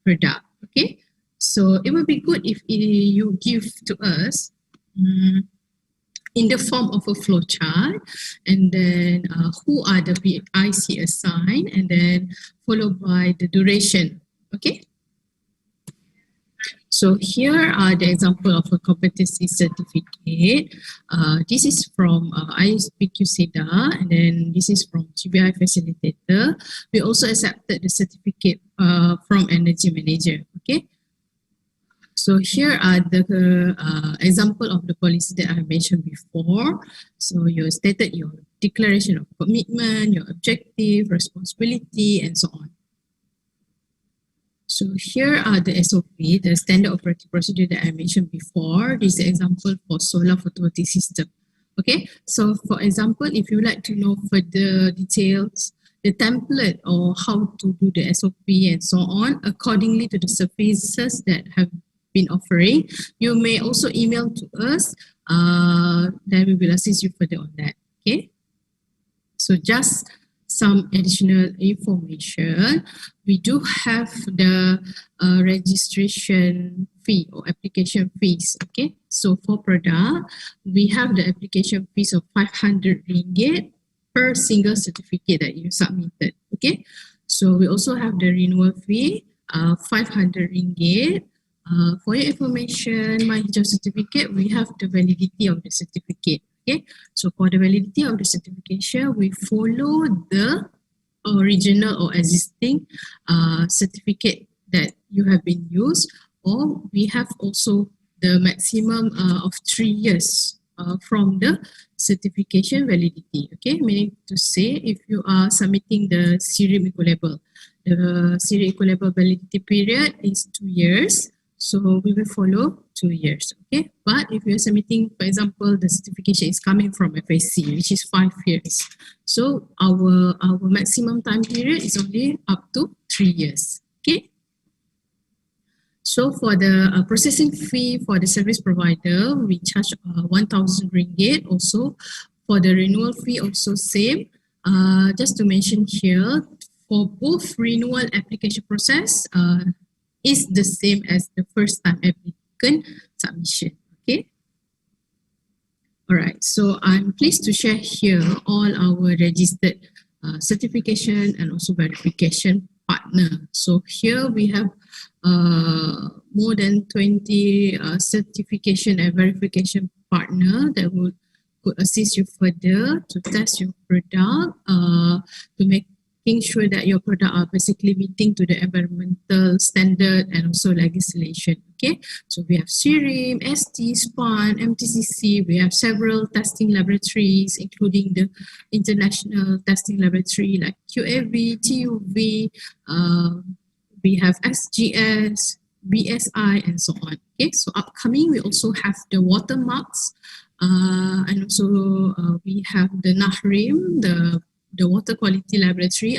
C: product. Okay, so it would be good if you give to us in the form of a flow chart, and then who are the PIC assigned, and then followed by the duration. Okay. So here are the example of a competency certificate. This is from ISPQ SEDA, and then this is from GBI Facilitator. We also accepted the certificate from Energy Manager. Okay. So here are the example of the policy that I mentioned before. So you stated your declaration of commitment, your objective, responsibility, and so on. So here are the SOP, the Standard Operating Procedure that I mentioned before. This is an example for solar photovoltaic system. Okay, so for example, if you would like to know further details, the template or how to do the SOP and so on, accordingly to the services that have been offering, you may also email to us, then we will assist you further on that. Okay, so just some additional information. We do have the registration fee or application fees. Okay, so for product, we have the application fees of 500 ringgit per single certificate that you submitted. Okay, so we also have the renewal fee, 500 ringgit. For your information, my hijau certificate, we have the validity of the certificate. Okay, so for the validity of the certification, we follow the original or existing certificate that you have been used, or we have also the maximum of 3 years from the certification validity. Okay, meaning to say if you are submitting the Cerium Eco Label, The serial equilibrium validity period is 2 years. So we will follow 2 years, okay? But if you're submitting, for example, the certification is coming from FAC, which is 5 years. So our maximum time period is only up to 3 years, okay? So for the processing fee for the service provider, we charge 1,000 ringgit. Also for the renewal fee, also same. Just to mention here, for both renewal application process, is the same as the first time applicant submission. Okay. All right. So I'm pleased to share here all our registered certification and also verification partner. So here we have more than 20 certification and verification partner that could assist you further to test your product, to making sure that your product are basically meeting to the environmental standard and also legislation. Okay, so we have CIRIM, ST, SPAN, MTCC. We have several testing laboratories, including the international testing laboratory like QAV, TUV. We have SGS, BSI, and so on. Okay, so upcoming we also have the watermarks, and also we have the NAHRIM, the water quality laboratory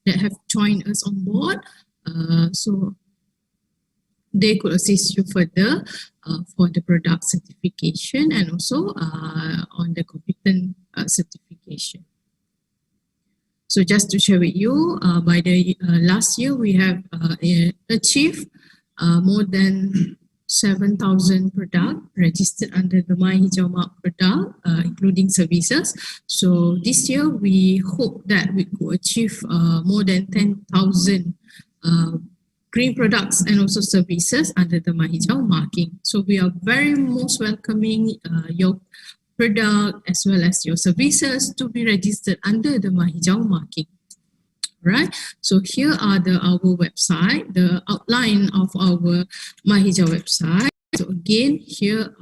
C: that have joined us on board. So they could assist you further for the product certification and also on the competent certification. So just to share with you, by the last year, we have achieved more than 7,000 products registered under the My Hijau Mark product, including services. So this year, we hope that we could achieve more than 10,000 green products and also services under the My Hijau marking. So we are very most welcoming your product as well as your services to be registered under the My Hijau marking. Right, so here are our website, the outline of our My Hijau website. So again, here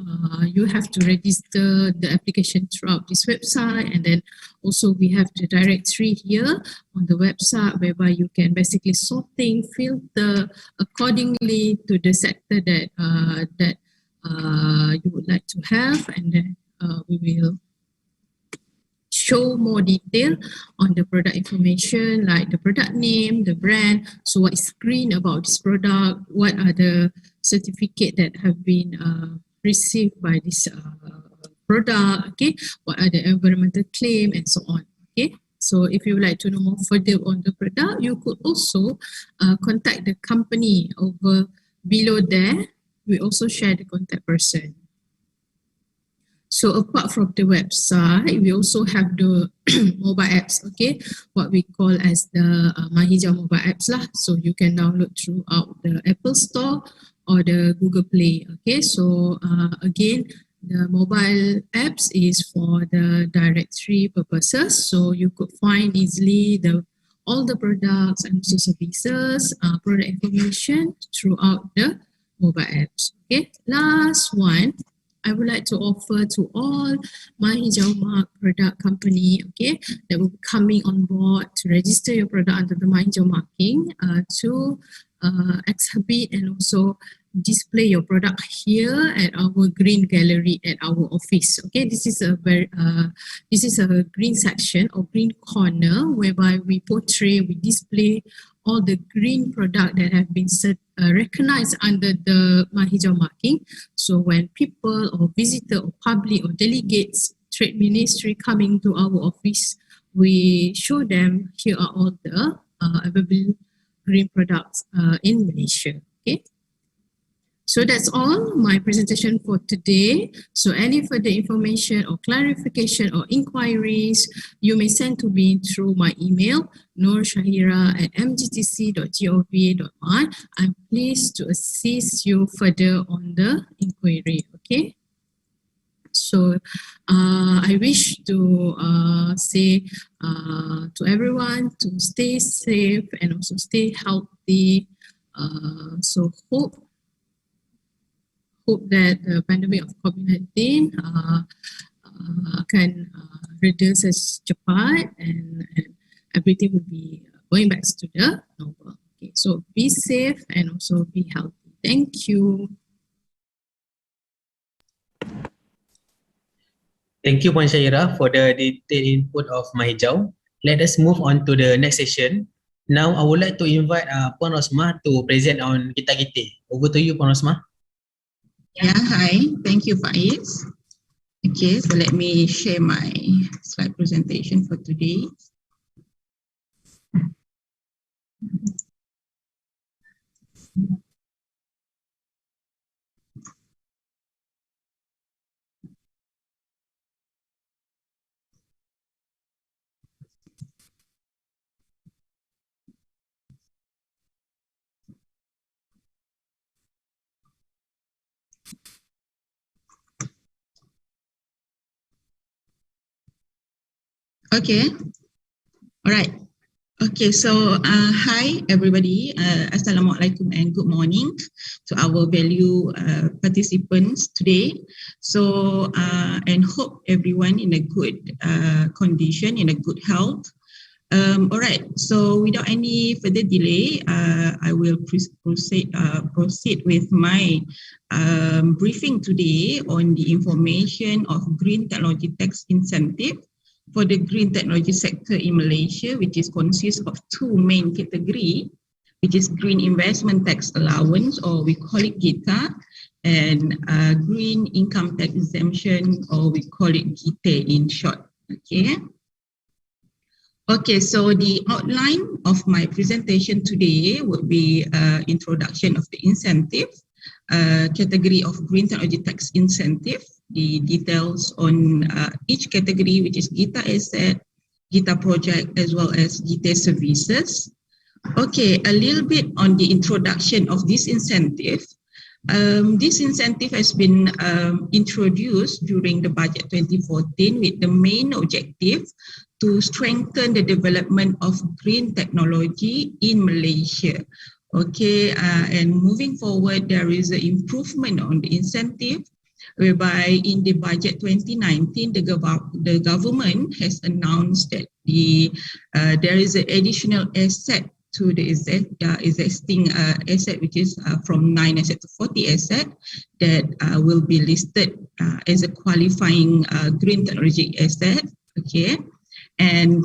C: you have to register the application throughout this website, and then also we have the directory here on the website whereby you can basically sorting, filter accordingly to the sector that you would like to have, and then we will show more detail on the product information like the product name, the brand, so what is green about this product, what are the certificate that have been received by this product, okay, what are the environmental claim and so on, okay. So if you would like to know more further on the product, you could also contact the company over below there. We also share the contact person. So apart from the website, we also have the mobile apps, okay, what we call as the My Hijau mobile apps lah. So you can download throughout the Apple Store or the Google Play, okay. So again, the mobile apps is for the directory purposes. So you could find easily all the products and also services, product information throughout the mobile apps, okay. Last one, I would like to offer to all My Hijau Mark product company, okay, that will be coming on board to register your product under the My Hijau marking to exhibit and also display your product here at our green gallery at our office. Okay, this is a green section or green corner whereby we portray, we display all the green product that have been recognized under the My Hijau marking. So when people or visitor or public or delegates, trade ministry coming to our office, we show them here are all the available green products in Malaysia. Okay. So that's all my presentation for today. So any further information or clarification or inquiries, you may send to me through my email, noorshahira@mgtc.gov.my. I'm pleased to assist you further on the inquiry, okay? So I wish to say to everyone to stay safe and also stay healthy. So hope that the pandemic of COVID-19 akan reda secepat and everything will be going back to the normal. Okay, so be safe and also be healthy. Thank you.
A: Thank you, Puan Syaira, for the detailed input of Mahijau. Let us move on to the next session. Now, I would like to invite Puan Rosmah to present on Kita-Gite. Over to you, Puan Rosmah.
D: Yeah, hi. Thank you, Faiz. Okay, so let me share my slide presentation for today. Okay, all right. Okay, so hi everybody. Assalamualaikum and good morning to our value participants today. So and hope everyone in a good condition, in a good health. All right, so without any further delay, I will proceed with my briefing today on the information of Green Technology Tax Incentive for the green technology sector in Malaysia, which is consists of two main categories, which is Green Investment Tax Allowance, or we call it GITA, and Green Income Tax Exemption, or we call it GITE in short. Okay. Okay, so the outline of my presentation today would be introduction of the incentive, category of Green Technology Tax Incentive, the details on each category, which is GITA Asset, GITA Project, as well as GITA Services. Okay, a little bit on the introduction of this incentive. This incentive has been introduced during the budget 2014 with the main objective to strengthen the development of green technology in Malaysia. Okay, and moving forward, there is an improvement on the incentive, whereby in the budget 2019, the government has announced that there is an additional asset to the existing asset, which is from 9 asset to 40 asset, that will be listed as a qualifying green technology asset. Okay. And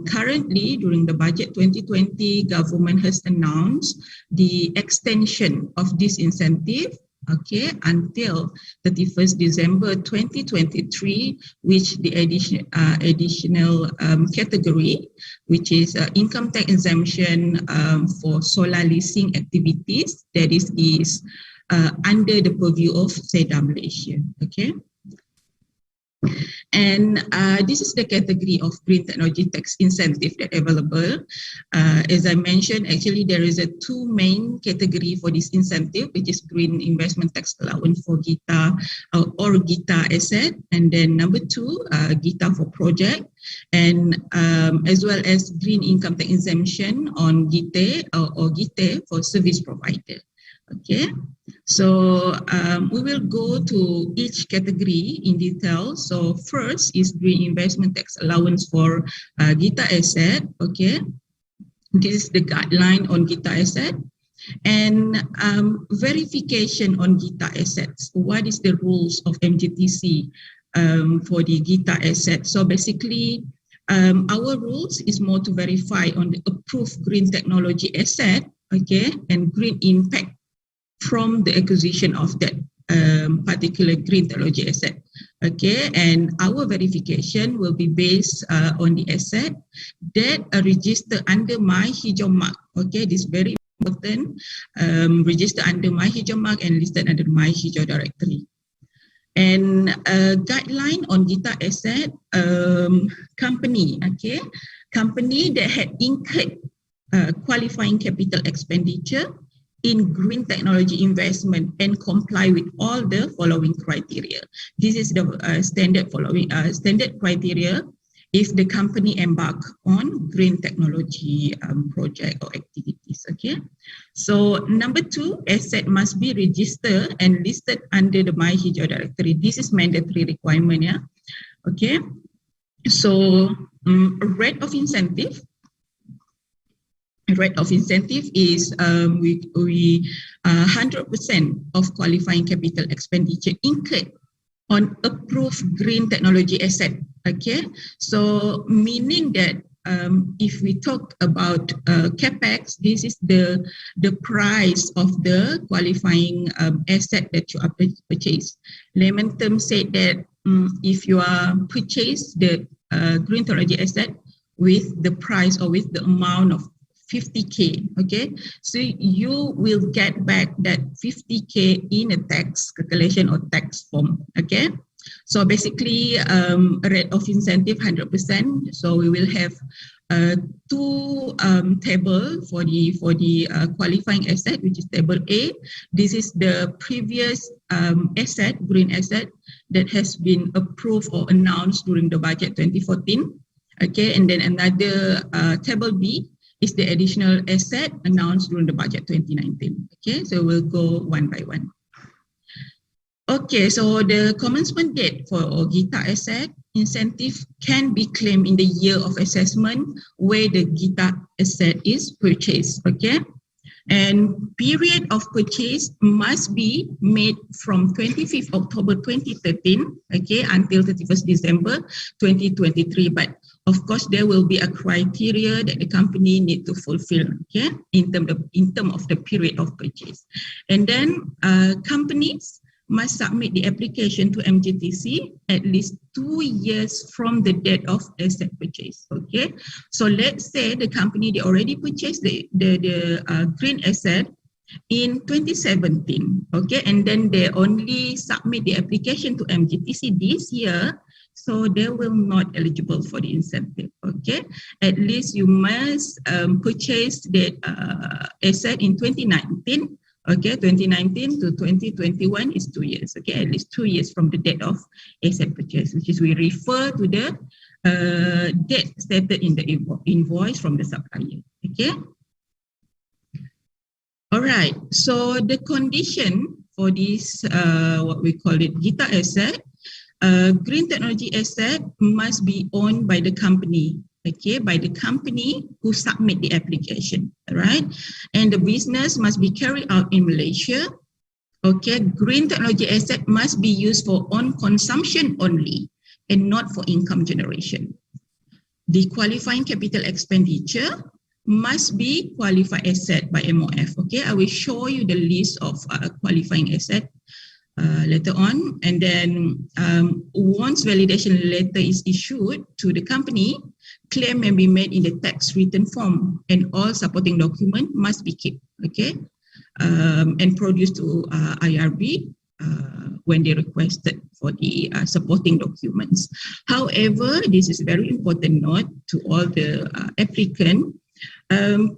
D: currently, during the budget 2020, government has announced the extension of this incentive, okay, until 31st December 2023, which the additional category, which is income tax exemption for solar leasing activities, that is under the purview of SEDA Malaysia, okay. And this is the category of green technology tax incentive that available. As I mentioned, actually there is a two main category for this incentive, which is green investment tax allowance for GITA or GITA asset, and then number two, GITA for project, and as well as green income tax exemption on GITA or GITA for service provider. Okay, so we will go to each category in detail. So first is green investment tax allowance for GITA asset. Okay, this is the guideline on GITA asset, and verification on GITA assets. What is the rules of MGTC for the GITA asset? So basically, our rules is more to verify on the approved green technology asset, okay, and green impact from the acquisition of that particular green technology asset. Okay, and our verification will be based on the asset that are registered under My Hijau Mark. Okay, this is very important. Registered under My Hijau Mark and listed under My Hijau directory. And guideline on GITA asset company. Okay, company that had incurred qualifying capital expenditure in green technology investment and comply with all the following criteria. This is the standard criteria if the company embark on green technology project or activities. Okay, so number two, asset must be registered and listed under the My Hijau directory. This is mandatory requirement. Yeah. Okay, so rate of incentive. rate of incentive is we 100% of qualifying capital expenditure incurred on approved green technology asset. Okay, so meaning that if we talk about capex, this is the price of the qualifying asset that you are purchased. Layman term said that if you are purchased the green technology asset with the price or with the amount of 50K, okay, so you will get back that 50K in a tax calculation or tax form, okay. So basically, a rate of incentive 100%. So we will have two table for the qualifying asset, which is table A. This is the previous asset, green asset, that has been approved or announced during the budget 2014. Okay, and then another table B is the additional asset announced during the budget 2019. Okay, so we'll go one by one. Okay, so the commencement date for GITA asset incentive can be claimed in the year of assessment where the GITA asset is purchased. Okay, and period of purchase must be made from 25th October 2013, okay, until 31st December 2023. But of course, there will be a criteria that the company need to fulfill, okay, in terms of the period of purchase. And then companies must submit the application to MGTC at least 2 years from the date of asset purchase. Okay, so let's say the company, they already purchased the green asset in 2017. Okay, and then they only submit the application to MGTC this year, so they will not eligible for the incentive. Okay, at least you must purchase the asset in 2019. Okay, 2019 to 2021 is 2 years. Okay, at least 2 years from the date of asset purchase, which is we refer to the date stated in the invoice from the supplier. Okay. All right. So the condition for this, what we call it, GITA asset, green technology asset must be owned by the company. Okay, by the company who submit the application, right? And the business must be carried out in Malaysia. Okay, green technology asset must be used for own consumption only and not for income generation. The qualifying capital expenditure must be qualified asset by MOF. Okay, I will show you the list of qualifying asset later on. And then once validation letter is issued to the company, claim may be made in the tax return form, and all supporting document must be kept, okay, and produced to IRB when they requested for the supporting documents. However, this is very important note to all the applicant.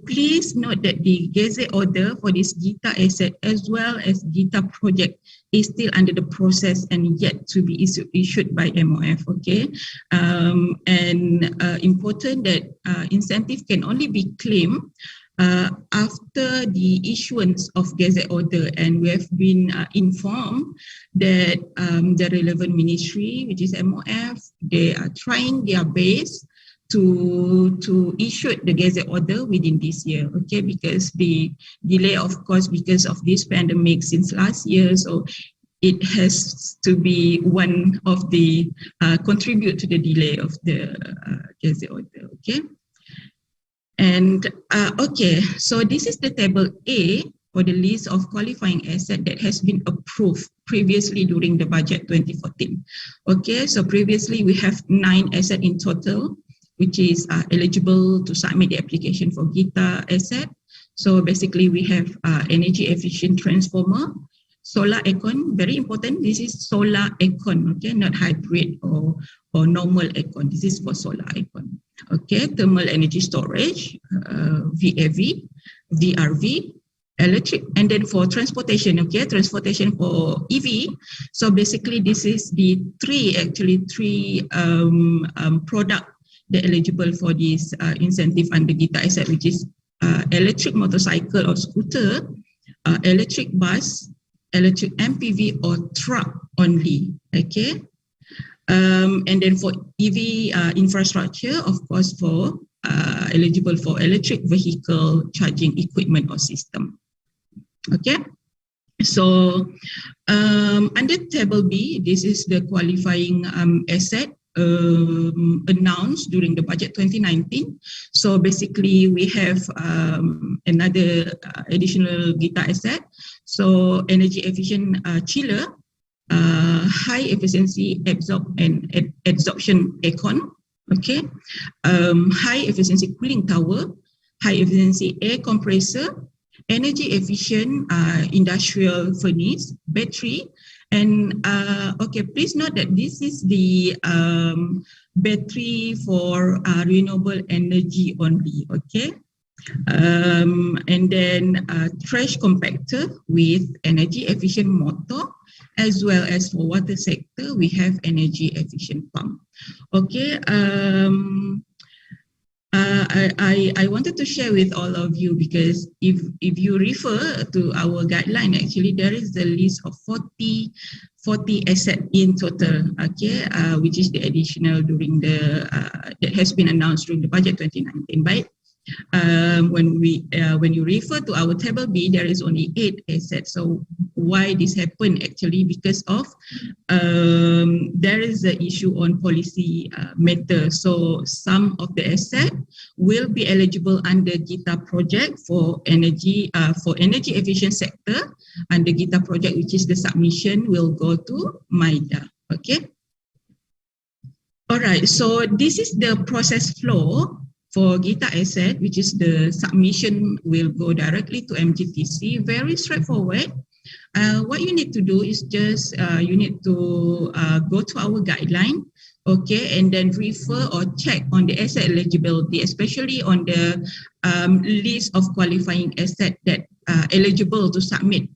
D: Please note that the Gazette order for this GITA asset as well as GITA project is still under the process and yet to be issued by MOF, okay? And important that incentive can only be claimed after the issuance of Gazette order, and we have been informed that the relevant ministry, which is MOF, they are trying their best to issue the Gazette order within this year, okay, because the delay, of course, because of this pandemic since last year, so it has to be one of the contribute to the delay of the Gazette order, okay. And okay, so this is the table A for the list of qualifying asset that has been approved previously during the budget 2014. Okay, so previously we have 9 assets in total, which is eligible to submit the application for GITA asset. So basically we have energy efficient transformer, solar aircon, very important. This is solar aircon, okay, not hybrid or normal aircon. This is for solar aircon. Okay, thermal energy storage, VAV, VRV, electric, and then for transportation, okay, transportation for EV. So basically this is the three product that eligible for this incentive under GITA asset, which is electric motorcycle or scooter, electric bus, electric MPV or truck only, okay. And then for EV infrastructure, of course, for eligible for electric vehicle charging equipment or system. Okay. So under table B, this is the qualifying asset announced during the budget 2019. So basically we have another additional GITA asset. So energy efficient chiller, high efficiency absorption aircon, okay, high efficiency cooling tower, high efficiency air compressor, energy efficient industrial furnace, battery, and okay, please note that this is the battery for renewable energy only, okay. And then trash compactor with energy efficient motor, as well as for water sector, we have energy efficient pump. Okay. I wanted to share with all of you, because if you refer to our guideline, actually there is a list of 40 assets in total, okay, which is the additional during the that has been announced during the budget 2019. But when you refer to our table B, there is only 8 assets. So why this happened? Actually, because of there is an issue on policy matter. So some of the assets will be eligible under GITA project for energy efficient sector. Under GITA project, which is the submission, will go to MIDA. Okay. All right. So this is the process flow for GITA asset, which is the submission will go directly to MGTC. Very straightforward. What you need to do is just you need to go to our guideline, okay, and then refer or check on the asset eligibility, especially on the list of qualifying asset that are eligible to submit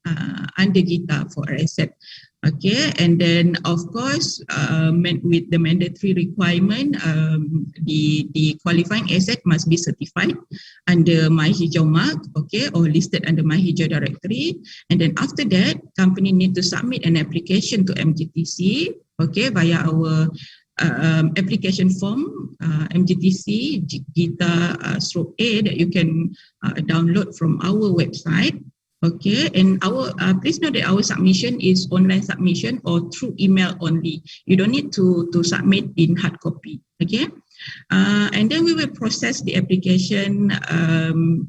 D: under GITA for asset. Okay, and then of course, with the mandatory requirement, the qualifying asset must be certified under My Hijau mark, okay, or listed under My Hijau directory. And then after that, company need to submit an application to MGTC, okay, via our application form, MGTC GITA/A that you can download from our website. Okay, and our please note that our submission is online submission or through email only. You don't need to submit in hard copy. Okay, and then we will process the application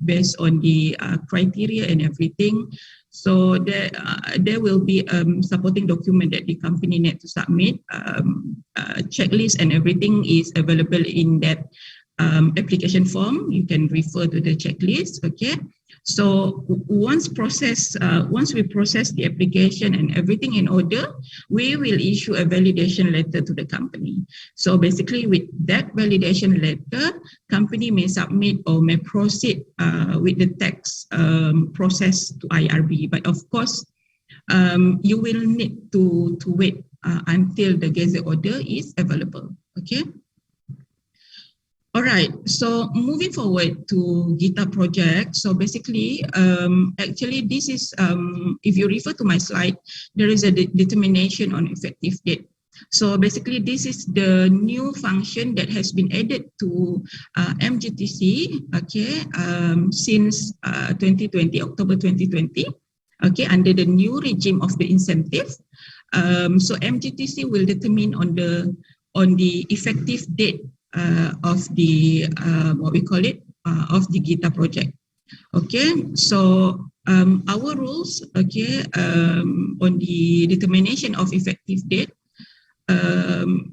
D: based on the criteria and everything. So there will be supporting document that the company need to submit. Checklist and everything is available in that application form. You can refer to the checklist. Okay. So once we process the application and everything in order, we will issue a validation letter to the company. So basically with that validation letter, company may submit or may proceed with the tax process to IRB. But of course, you will need to wait until the gazette order is available. Okay. All right, so moving forward to GITA project. So basically, actually this is, if you refer to my slide, there is a determination on effective date. So basically this is the new function that has been added to MGTC, okay, since 2020, October 2020, okay, under the new regime of the incentive. So MGTC will determine on the effective date of the what we call it of the GITA project. Okay, so our rules, okay, on the determination of effective date,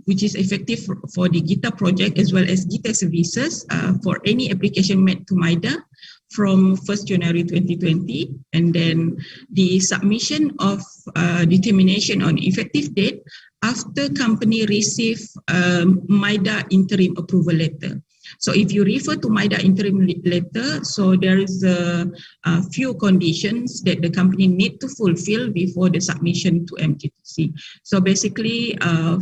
D: which is effective for the GITA project as well as GITA services for any application made to MIDA from 1st January 2020, and then the submission of determination on effective date after company receive MIDA interim approval letter. So if you refer to MIDA interim letter, so there is a few conditions that the company need to fulfill before the submission to MGTC. So basically,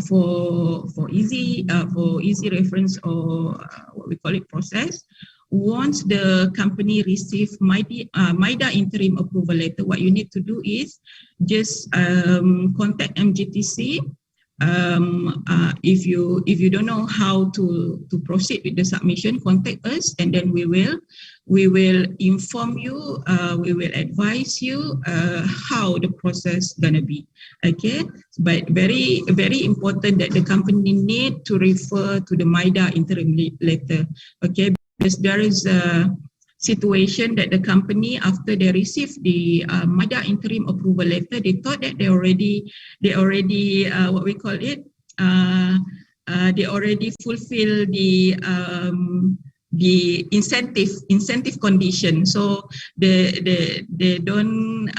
D: for easy reference or what we call it process, once the company receive MIDA interim approval letter, what you need to do is just contact MGTC if you don't know how to proceed with the submission, contact us, and then we will inform you, we will advise you how the process gonna be. Okay, but very important that the company need to refer to the MIDA interim letter. Okay, because there is a situation that the company, after they received the MIDA interim approval letter, they thought that they already what we call it, they already fulfill the incentive condition. So they don't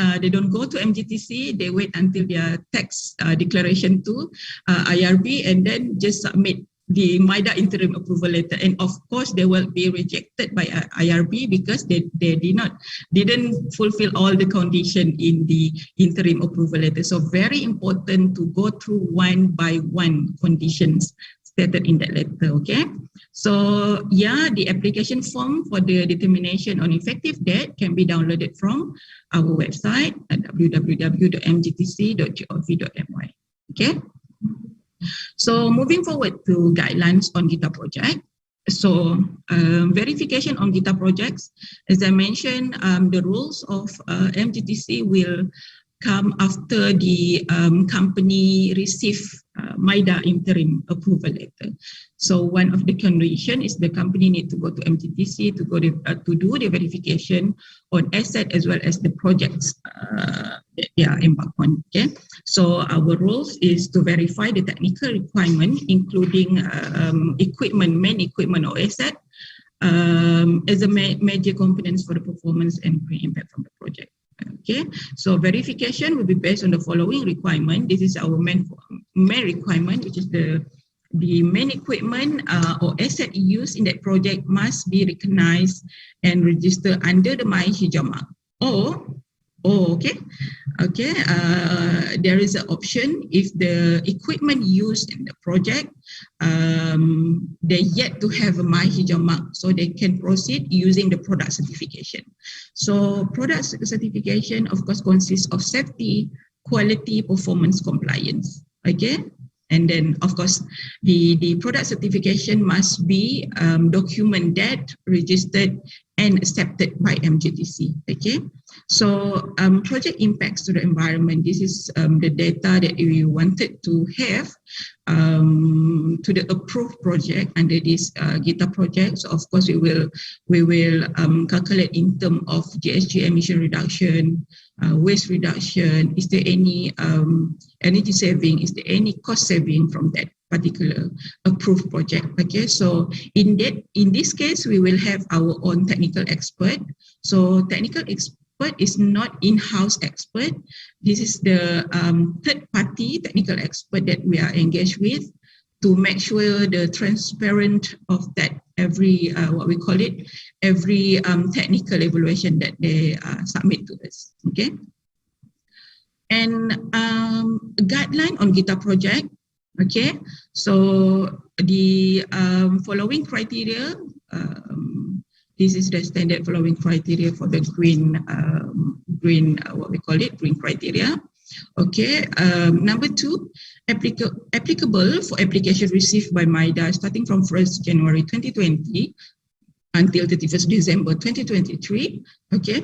D: go to MGTC. They wait until their tax declaration to IRB, and then just submit the MIDA interim approval letter. And of course, they will be rejected by IRB because they didn't fulfill all the condition in the interim approval letter. So very important to go through one by one conditions stated in that letter. Okay, so yeah, the application form for the determination on effective date can be downloaded from our website at www.mgtc.gov.my. Okay, so moving forward to guidelines on GITA project. So verification on GITA projects, as I mentioned, the rules of MGTC will come after the company receive MIDA interim approval letter. So one of the condition is the company need to go to MGTC to go to do the verification on asset as well as the projects they are embarked on. Okay, so our rules is to verify the technical requirement, including equipment, main equipment or asset, as a major components for the performance and green impact from the project. Okay, so verification will be based on the following requirement. This is our main requirement, which is the main equipment or asset used in that project must be recognized and registered under the My Hijau mark. There is an option if the equipment used in the project, they yet to have a My Hijau mark, so they can proceed using the product certification. So product certification, of course, consists of safety, quality, performance, compliance. Okay, and then of course the product certification must be documented, registered, and accepted by MGTC. Okay, so project impacts to the environment. This is the data that we wanted to have to the approved project under this GITA project. So of course we will calculate in terms of GHG emission reduction, waste reduction. Is there any energy saving? Is there any cost saving from that particular approved project? Okay, so in this case, we will have our own technical expert. So technical expert is not in-house expert. This is the third-party technical expert that we are engaged with to make sure the transparent of that every every technical evaluation that they submit to us. Okay, and guideline on GITA project. Okay, so the following criteria, this is the standard following criteria for the green criteria. Okay, number 2, applicable for application received by MIDA starting from 1st January 2020 until 31st December 2023. Okay,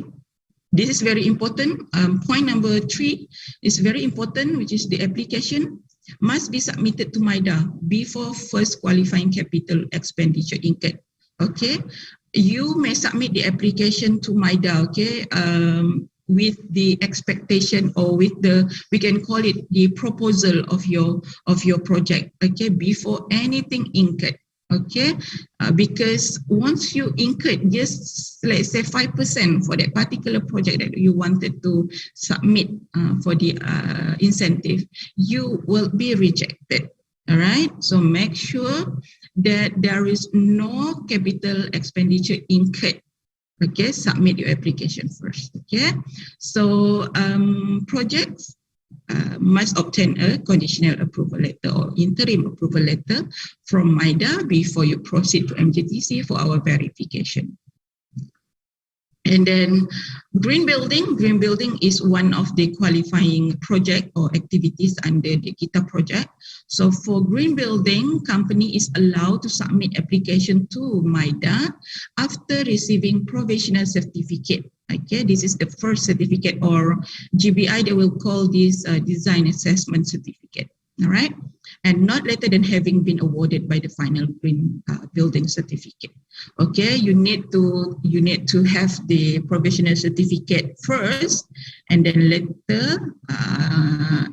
D: this is very important. Point number 3 is very important, which is the application must be submitted to MIDA before first qualifying capital expenditure incurred. Okay, you may submit the application to MIDA, okay, with the expectation or with the, we can call it the proposal of your project, okay, before anything incurred. Okay, because once you incurred just let's say 5% for that particular project that you wanted to submit for the incentive, you will be rejected. All right, so make sure that there is no capital expenditure incurred. Okay, submit your application first. Okay, so projects must obtain a conditional approval letter or interim approval letter from MIDA before you proceed to MGTC for our verification. And then green building is one of the qualifying project or activities under the GITA project. So for green building, company is allowed to submit application to MIDA after receiving provisional certificate. Okay, this is the first certificate, or GBI, they will call this design assessment certificate. All right, and not later than having been awarded by the final green building certificate. Okay, you need to have the provisional certificate first, and then later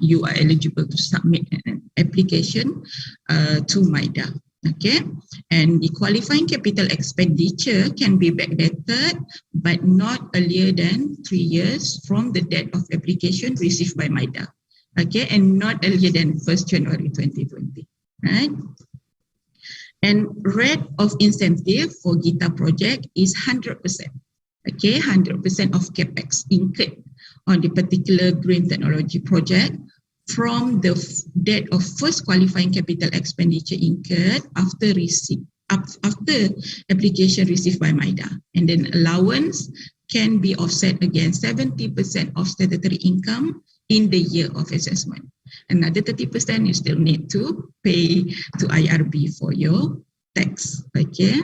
D: you are eligible to submit an application to MIDA. Okay, and the qualifying capital expenditure can be backdated, but not earlier than 3 years from the date of application received by MIDA. Okay, and not earlier than 1st January 2020, right? And rate of incentive for GITA project is 100%. Okay, 100% of capex incurred on the particular green technology project from the date of first qualifying capital expenditure incurred after application received by MIDA. And then allowance can be offset against 70% of statutory income in the year of assessment. Another 30% you still need to pay to IRB for your tax. Okay,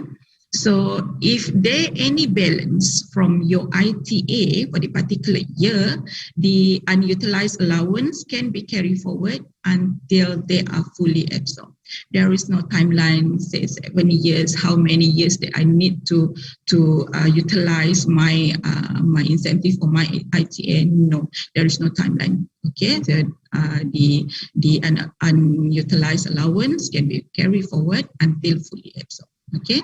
D: so if there any balance from your ITA for the particular year, the unutilized allowance can be carried forward until they are fully absorbed. There is no timeline, says 20 years, how many years that I need to utilize my my incentive or my ITA. No, there is no timeline. Okay, so the unutilized allowance can be carried forward until fully absorbed. Okay.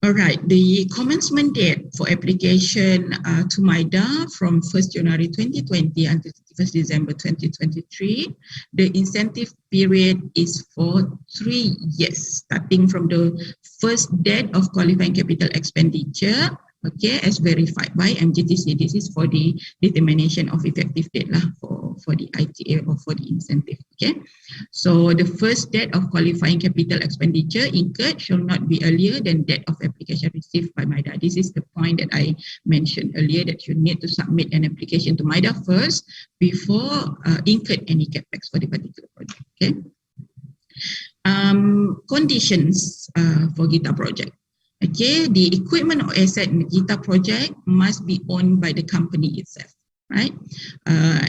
D: All right, the commencement date for application to MIDA from 1st January 2020 until 31st December 2023. The incentive period is for 3 years, starting from the first date of qualifying capital expenditure, okay, as verified by MGTC. This is for the determination of effective date lah, for the ITA or for the incentive. Okay, so the first date of qualifying capital expenditure incurred shall not be earlier than date of application received by MIDA. This is the point that I mentioned earlier, that you need to submit an application to MIDA first before incurred any capex for the particular project. Okay, conditions for GITA project. Okay, the equipment or asset in the GITA project must be owned by the company itself, right?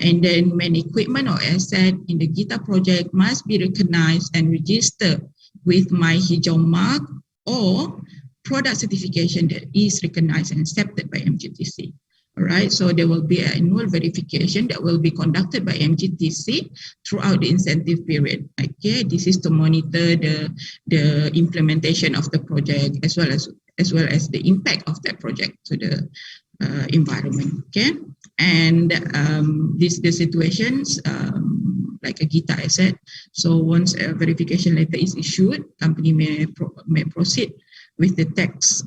D: And then when equipment or asset in the GITA project must be recognized and registered with My Hijau mark or product certification that is recognized and accepted by MGTC. All right, so there will be an annual verification that will be conducted by MGTC throughout the incentive period. Okay, this is to monitor the implementation of the project as well as the impact of that project to the environment. Okay, and the situations like a GITA asset. So once a verification letter is issued, company may proceed with the tax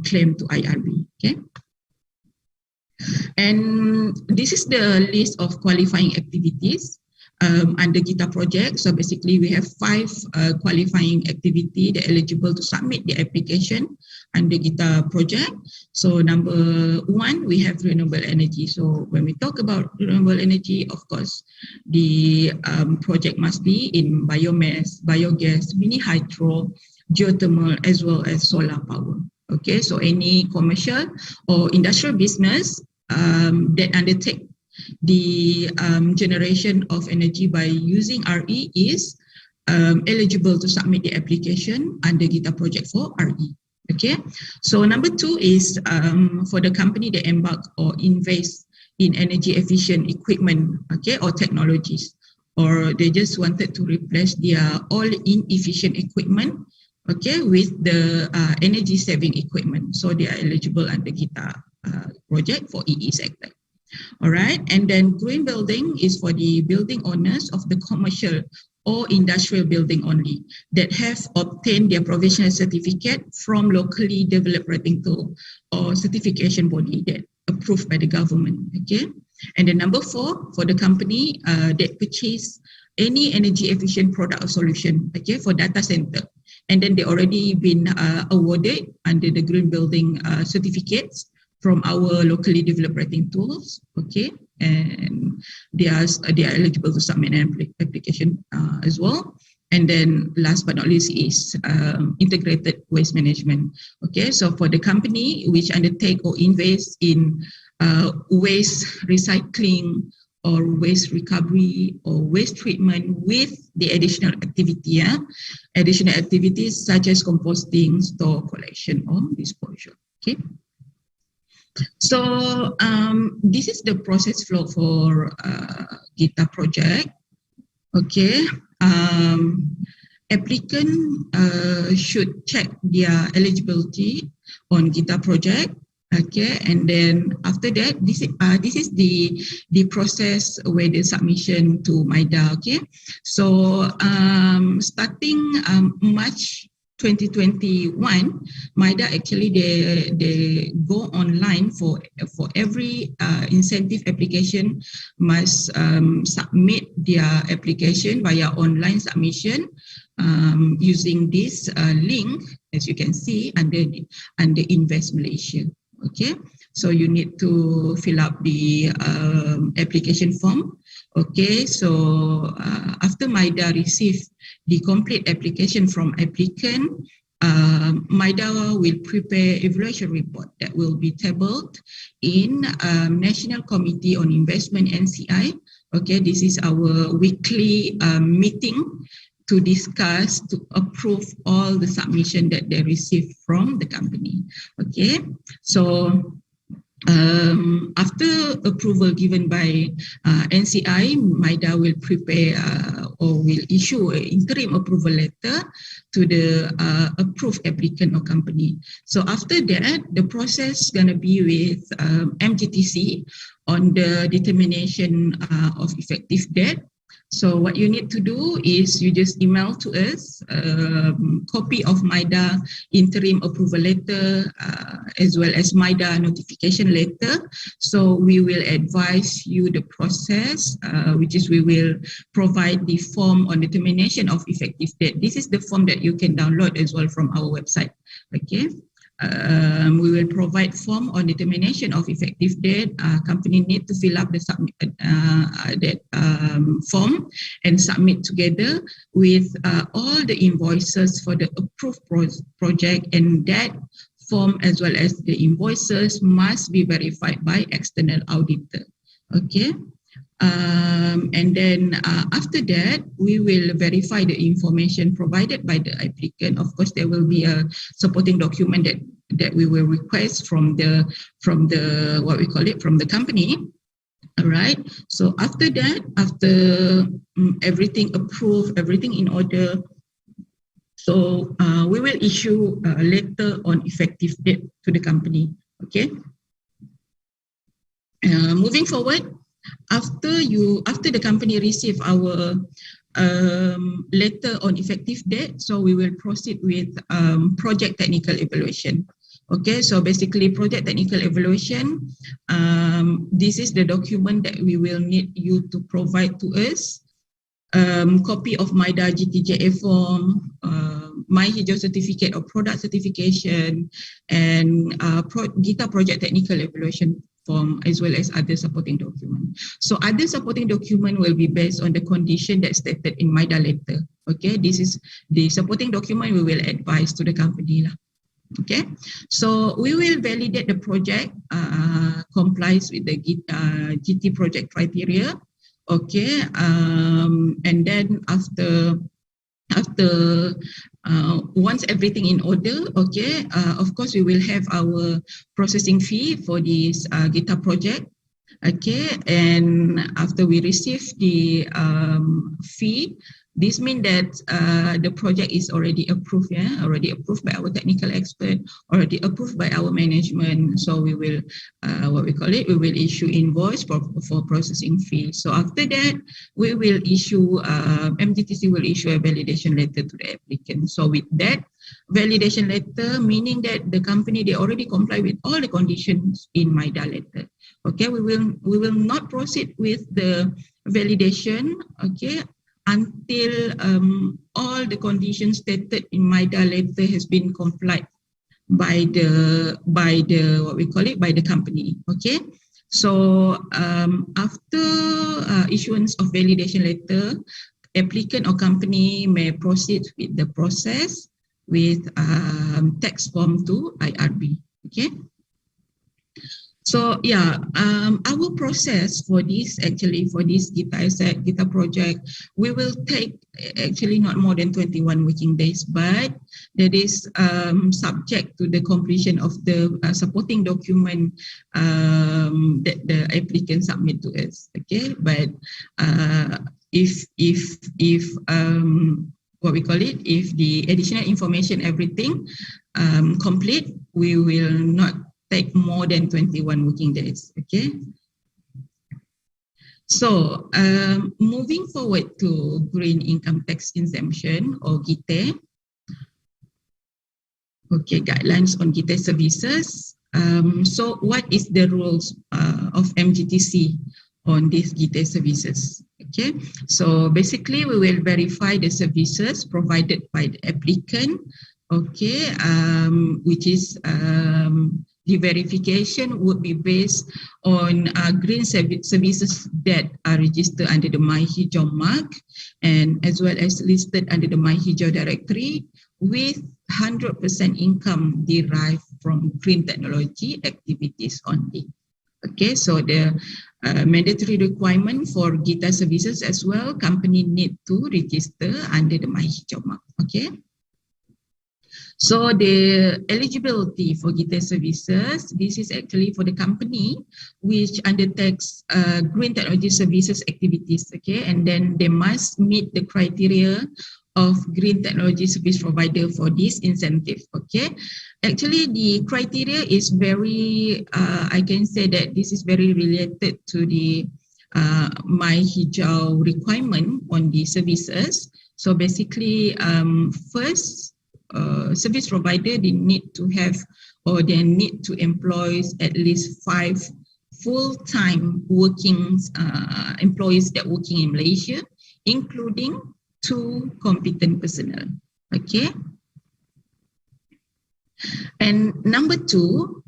D: claim to IRB. Okay. And this is the list of qualifying activities under GITA project. So basically we have 5 qualifying activity that are eligible to submit the application under GITA project. So number 1, we have renewable energy. So when we talk about renewable energy, of course, the project must be in biomass, biogas, mini hydro, geothermal, as well as solar power. Okay, so any commercial or industrial business that undertake the generation of energy by using RE is eligible to submit the application under GITA project for RE. Okay, so number 2 is for the company that embark or invest in energy efficient equipment, okay, or technologies, or they just wanted to replace their all inefficient equipment, okay, with the energy saving equipment. So they are eligible under GITA project for EE sector. All right, and then green building is for the building owners of the commercial or industrial building only that have obtained their provisional certificate from locally developed rating tool or certification body that approved by the government. Okay, and then number 4 for the company that purchase any energy efficient product or solution, okay, for data center, and then they already been awarded under the green building certificates from our locally developed writing tools, okay, and they are eligible to submit an application as well. And then last but not least is integrated waste management. Okay, so for the company which undertake or invest in waste recycling or waste recovery or waste treatment with the additional activity, additional activities such as composting, store, collection, or disposal. Okay. So this is the process flow for GITA project. Okay. Applicant should check their eligibility on GITA project. Okay, and then after that, this is the process where the submission to MIDA. Okay, so starting March 2021, MIDA actually they go online for every incentive application must submit their application via online submission using this link, as you can see under Invest Malaysia. Okay, so you need to fill up the application form. Okay, so after MIDA receive the complete application from applicant, MIDA will prepare evaluation report that will be tabled in National Committee on Investment NCI. Okay, this is our weekly meeting to discuss, to approve all the submission that they receive from the company. Okay, so after approval given by NCI, MIDA will prepare or will issue an interim approval letter to the approved applicant or company. So after that, the process is going to be with MGTC on the determination of effective date. So what you need to do is you just email to us copy of MIDA interim approval letter as well as MIDA notification letter. So we will advise you the process, which is we will provide the form on determination of effective date. This is the form that you can download as well from our website. Okay. We will provide form on determination of effective date. Company need to fill up the form and submit together with all the invoices for the approved project, and that form as well as the invoices must be verified by external auditor. Okay. And then after that, we will verify the information provided by the applicant. Of course, there will be a supporting document that we will request from the what we call it, from the company. All right. So after that, after everything approved, everything in order, so we will issue a letter on effective date to the company. Okay. Moving forward. After the company receive our letter on effective date, so we will proceed with project technical evaluation. Okay, so basically project technical evaluation, this is the document that we will need you to provide to us. Copy of MIDA GTJA form, My Hijau certificate or product certification, and GITA project technical evaluation form, as well as other supporting document. So other supporting document will be based on the condition that's stated in MIDA letter. Okay, this is the supporting document we will advise to the company. Okay, so we will validate the project complies with the GT project criteria. Okay, and then after once everything in order, okay, of course we will have our processing fee for this GITA project. Okay, and after we receive the fee, this means that the project is already approved, already approved by our technical expert, already approved by our management. So we will, what we call it, we will issue invoice for processing fee. So after that, we will issue, MGTC will issue a validation letter to the applicant. So with that validation letter, meaning that the company, they already comply with all the conditions in MIDA letter. Okay, we will not proceed with the validation, okay, until all the conditions stated in MIDA letter has been complied what we call it, by the company. Okay. So after issuance of validation letter, applicant or company may proceed with the process with tax form to IRB. Okay. So yeah, our process for this, actually for this GITA project, we will take actually not more than 21 working days, but that is subject to the completion of the supporting document that the applicant submit to us. Okay, but if what we call it, if the additional information everything complete, we will not take more than 21 working days. Okay. So moving forward to green income tax exemption or GITE. Okay, guidelines on GITE services. So what is the rules of MGTC on these GITE services? Okay, so basically we will verify the services provided by the applicant. Okay, which is the verification would be based on green services that are registered under the My Hijau mark and as well as listed under the My Hijau directory with 100% income derived from green technology activities only. Okay, so the mandatory requirement for GITA services as well, company need to register under the My Hijau mark. Okay. So the eligibility for GITE services, this is actually for the company which undertakes green technology services activities, okay, and then they must meet the criteria of green technology service provider for this incentive, okay. Actually, the criteria is very, I can say that this is very related to the My Hijau requirement on the services. So basically, first, service provider, they need to have or they need to employ at least 5 full-time working employees that working in Malaysia, including 2 competent personnel. Okay. And number 2,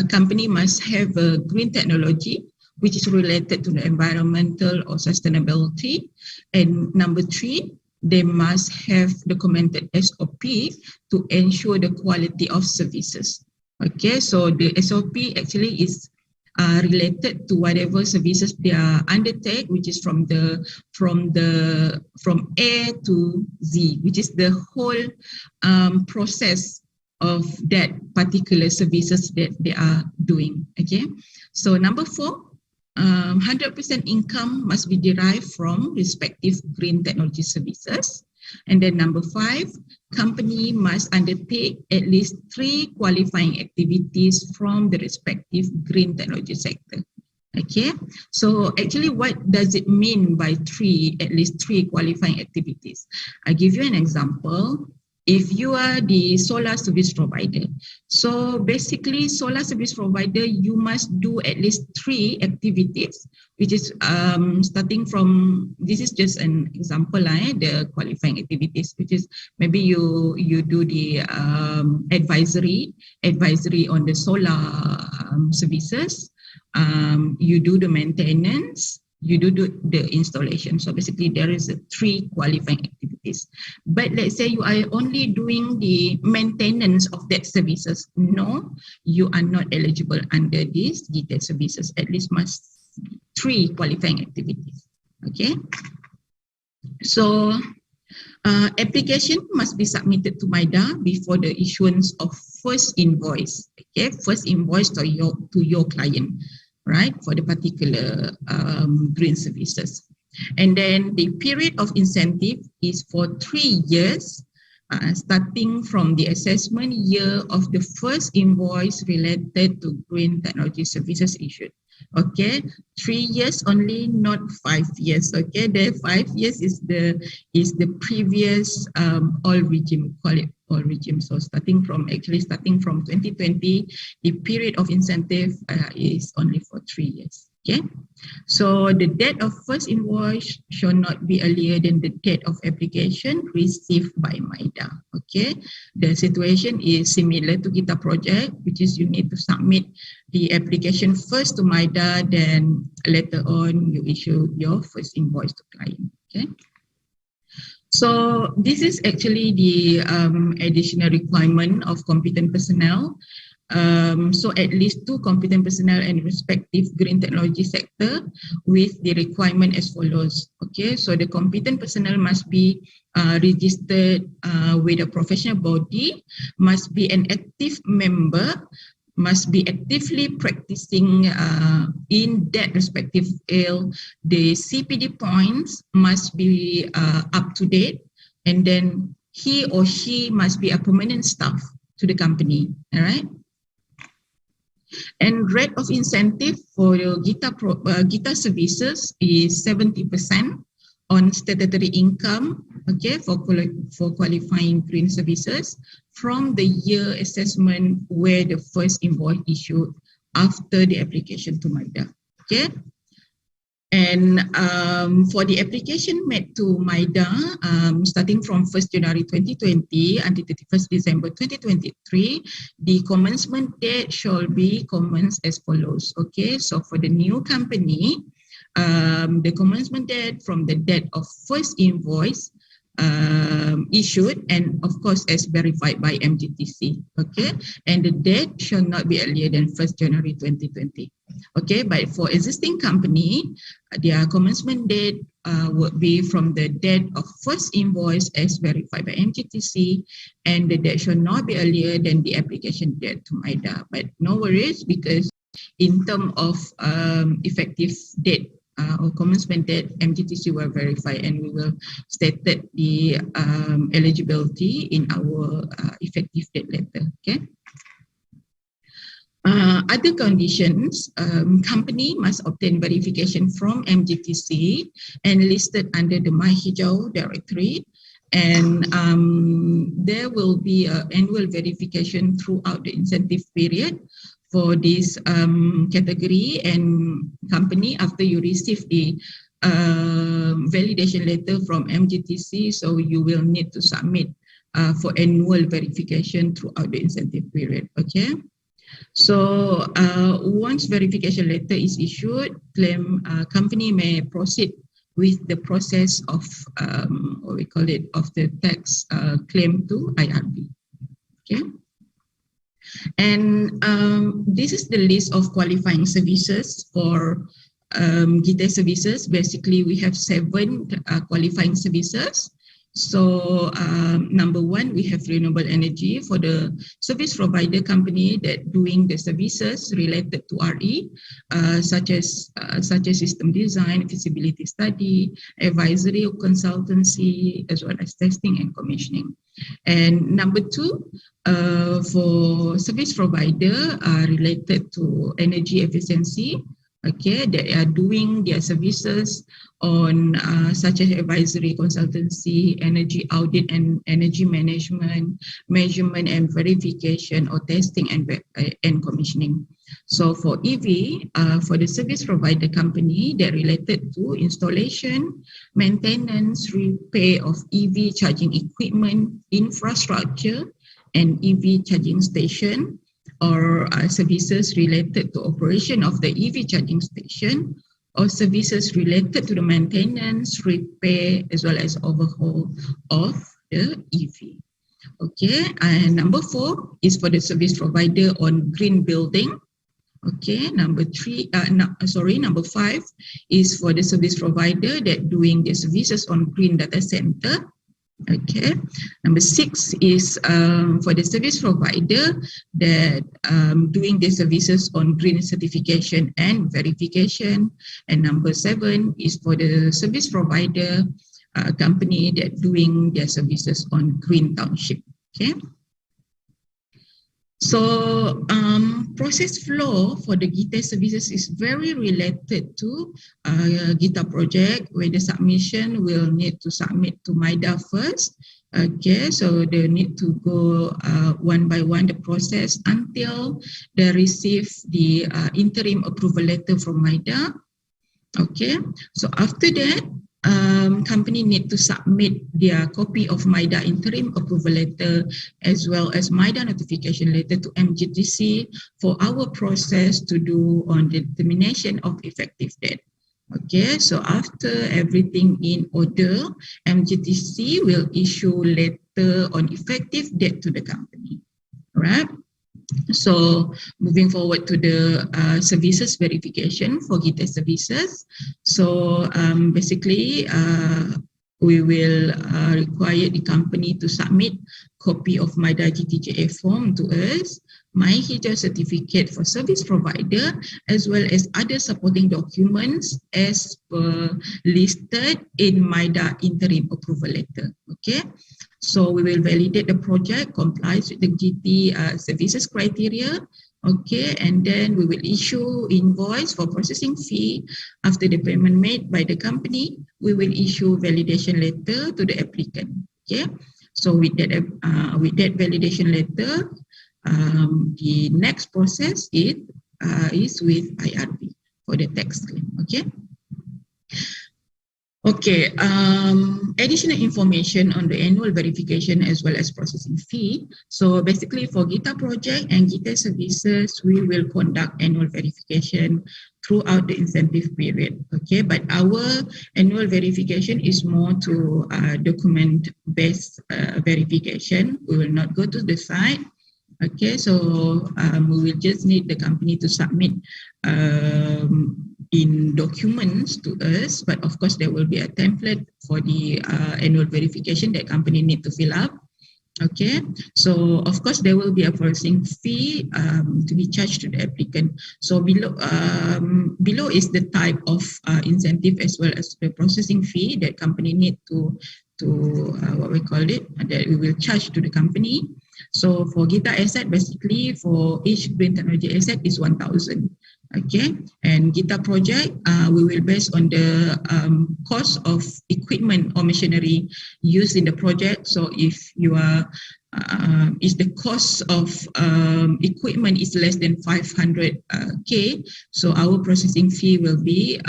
D: company must have a green technology which is related to the environmental or sustainability. And number 3, they must have documented SOP to ensure the quality of services. Okay, so the SOP actually is related to whatever services they are undertake, which is from A to Z, which is the whole process of that particular services that they are doing. Okay, so number 4. 100% income must be derived from respective green technology services. And then number 5, company must undertake at least 3 qualifying activities from the respective green technology sector. Okay, so actually what does it mean by at least 3 qualifying activities? I give you an example. If you are the solar service provider, so basically solar service provider, you must do at least 3 activities, which is starting from, this is just an example, the qualifying activities, which is maybe you do the advisory on the solar services, you do the maintenance, you do the installation. So basically there is 3 qualifying activities. But let's say you are only doing the maintenance of that services. No, you are not eligible under these GITE services. At least must 3 qualifying activities. Okay. So application must be submitted to MIDA before the issuance of first invoice. Okay, first invoice to your client, right, for the particular green services. And then the period of incentive is for 3 years, starting from the assessment year of the first invoice related to green technology services issued. Okay, 3 years only, not 5 years. Okay, the 5 years is the previous oil regime, call it oil regime. So starting from 2020, the period of incentive is only for 3 years. Okay, So the date of first invoice shall not be earlier than the date of application received by MIDA. Okay, the situation is similar to Gita project, which is you need to submit the application first to MIDA, then later on you issue your first invoice to client. Okay. So this is actually the additional requirement of competent personnel. So at least 2 competent personnel in respective green technology sector with the requirement as follows. Okay, so the competent personnel must be registered with a professional body, must be an active member, must be actively practicing in that respective field. The CPD points must be up to date, and then he or she must be a permanent staff to the company. All right. And rate of incentive for your Gita services is 70% on statutory income, okay, for qualifying green services from the year assessment where the first invoice issued after the application to MIDA, okay. And for the application made to MIDA, starting from 1st January 2020 until 31st December 2023, the commencement date shall be commenced as follows. Okay, so for the new company, the commencement date from the date of first invoice issued, and of course as verified by MGTC. Okay, and the date shall not be earlier than 1st January 2020. Okay, but for existing company, their commencement date would be from the date of first invoice as verified by MGTC, and the date shall not be earlier than the application date to MIDA. But no worries, because in terms of effective date or commencement date, MGTC will verify, and we will state that the eligibility in our effective date letter. Okay. Other conditions, company must obtain verification from MGTC and listed under the My Hijau directory, and there will be an annual verification throughout the incentive period for this category and company after you receive the validation letter from MGTC. So you will need to submit for annual verification throughout the incentive period. Okay. So once verification letter is issued, company may proceed with the process of what we call it, of the tax claim to IRB. Okay. And this is the list of qualifying services for Gita services. Basically, we have 7 qualifying services. So number 1, we have renewable energy for the service provider company that doing the services related to RE, such as system design, feasibility study, advisory or consultancy, as well as testing and commissioning. And number 2, for service provider related to energy efficiency, okay, they are doing their services on such as advisory, consultancy, energy audit and energy management, measurement and verification, or testing and commissioning. So for EV, for the service provider company, they're related to installation, maintenance, repair of EV charging equipment, infrastructure, and EV charging station, or services related to operation of the EV charging station, or services related to the maintenance, repair, as well as overhaul of the EV. Okay, and number 4 is for the service provider on green building. Okay, number 5 is for the service provider that doing the services on green data center. Okay, number 6 is for the service provider that doing the services on green certification and verification, and number 7 is for the service provider company that doing their services on green township. Okay. So process flow for the Gita services is very related to Gita project, where the submission will need to submit to MIDA first. Okay, so they need to go one by one the process until they receive the interim approval letter from MIDA. Okay, so after that, company need to submit their copy of MIDA interim approval letter as well as MIDA notification letter to MGTC for our process to do on the determination of effective date. Okay, so after everything in order, MGTC will issue letter on effective date to the company. All right. So moving forward to the services verification for GITE services. So basically, we will require the company to submit copy of MIDA GTJA form to us, my hijau certificate for service provider, as well as other supporting documents as per listed in MIDA interim approval letter. Okay. So we will validate the project complies with the GT services criteria. Okay, and then we will issue invoice for processing fee. After the payment made by the company, we will issue validation letter to the applicant. Okay, so with that validation letter, the next process is with IRB for the tax claim. Okay. Okay, additional information on the annual verification as well as processing fee. So basically for GITA project and GITA services, we will conduct annual verification throughout the incentive period. Okay, but our annual verification is more to document-based verification. We will not go to the site. Okay, so we will just need the company to submit in documents to us, but of course there will be a template for the annual verification that company need to fill up. Okay, so of course there will be a processing fee to be charged to the applicant. So below is the type of incentive as well as the processing fee that company need to what we call it, that we will charge to the company. So for GITA asset, basically for each green technology asset is 1,000. Okay, and GITA project, we will base on the cost of equipment or machinery used in the project. So if you are, if the cost of equipment is less than 500K, so our processing fee will be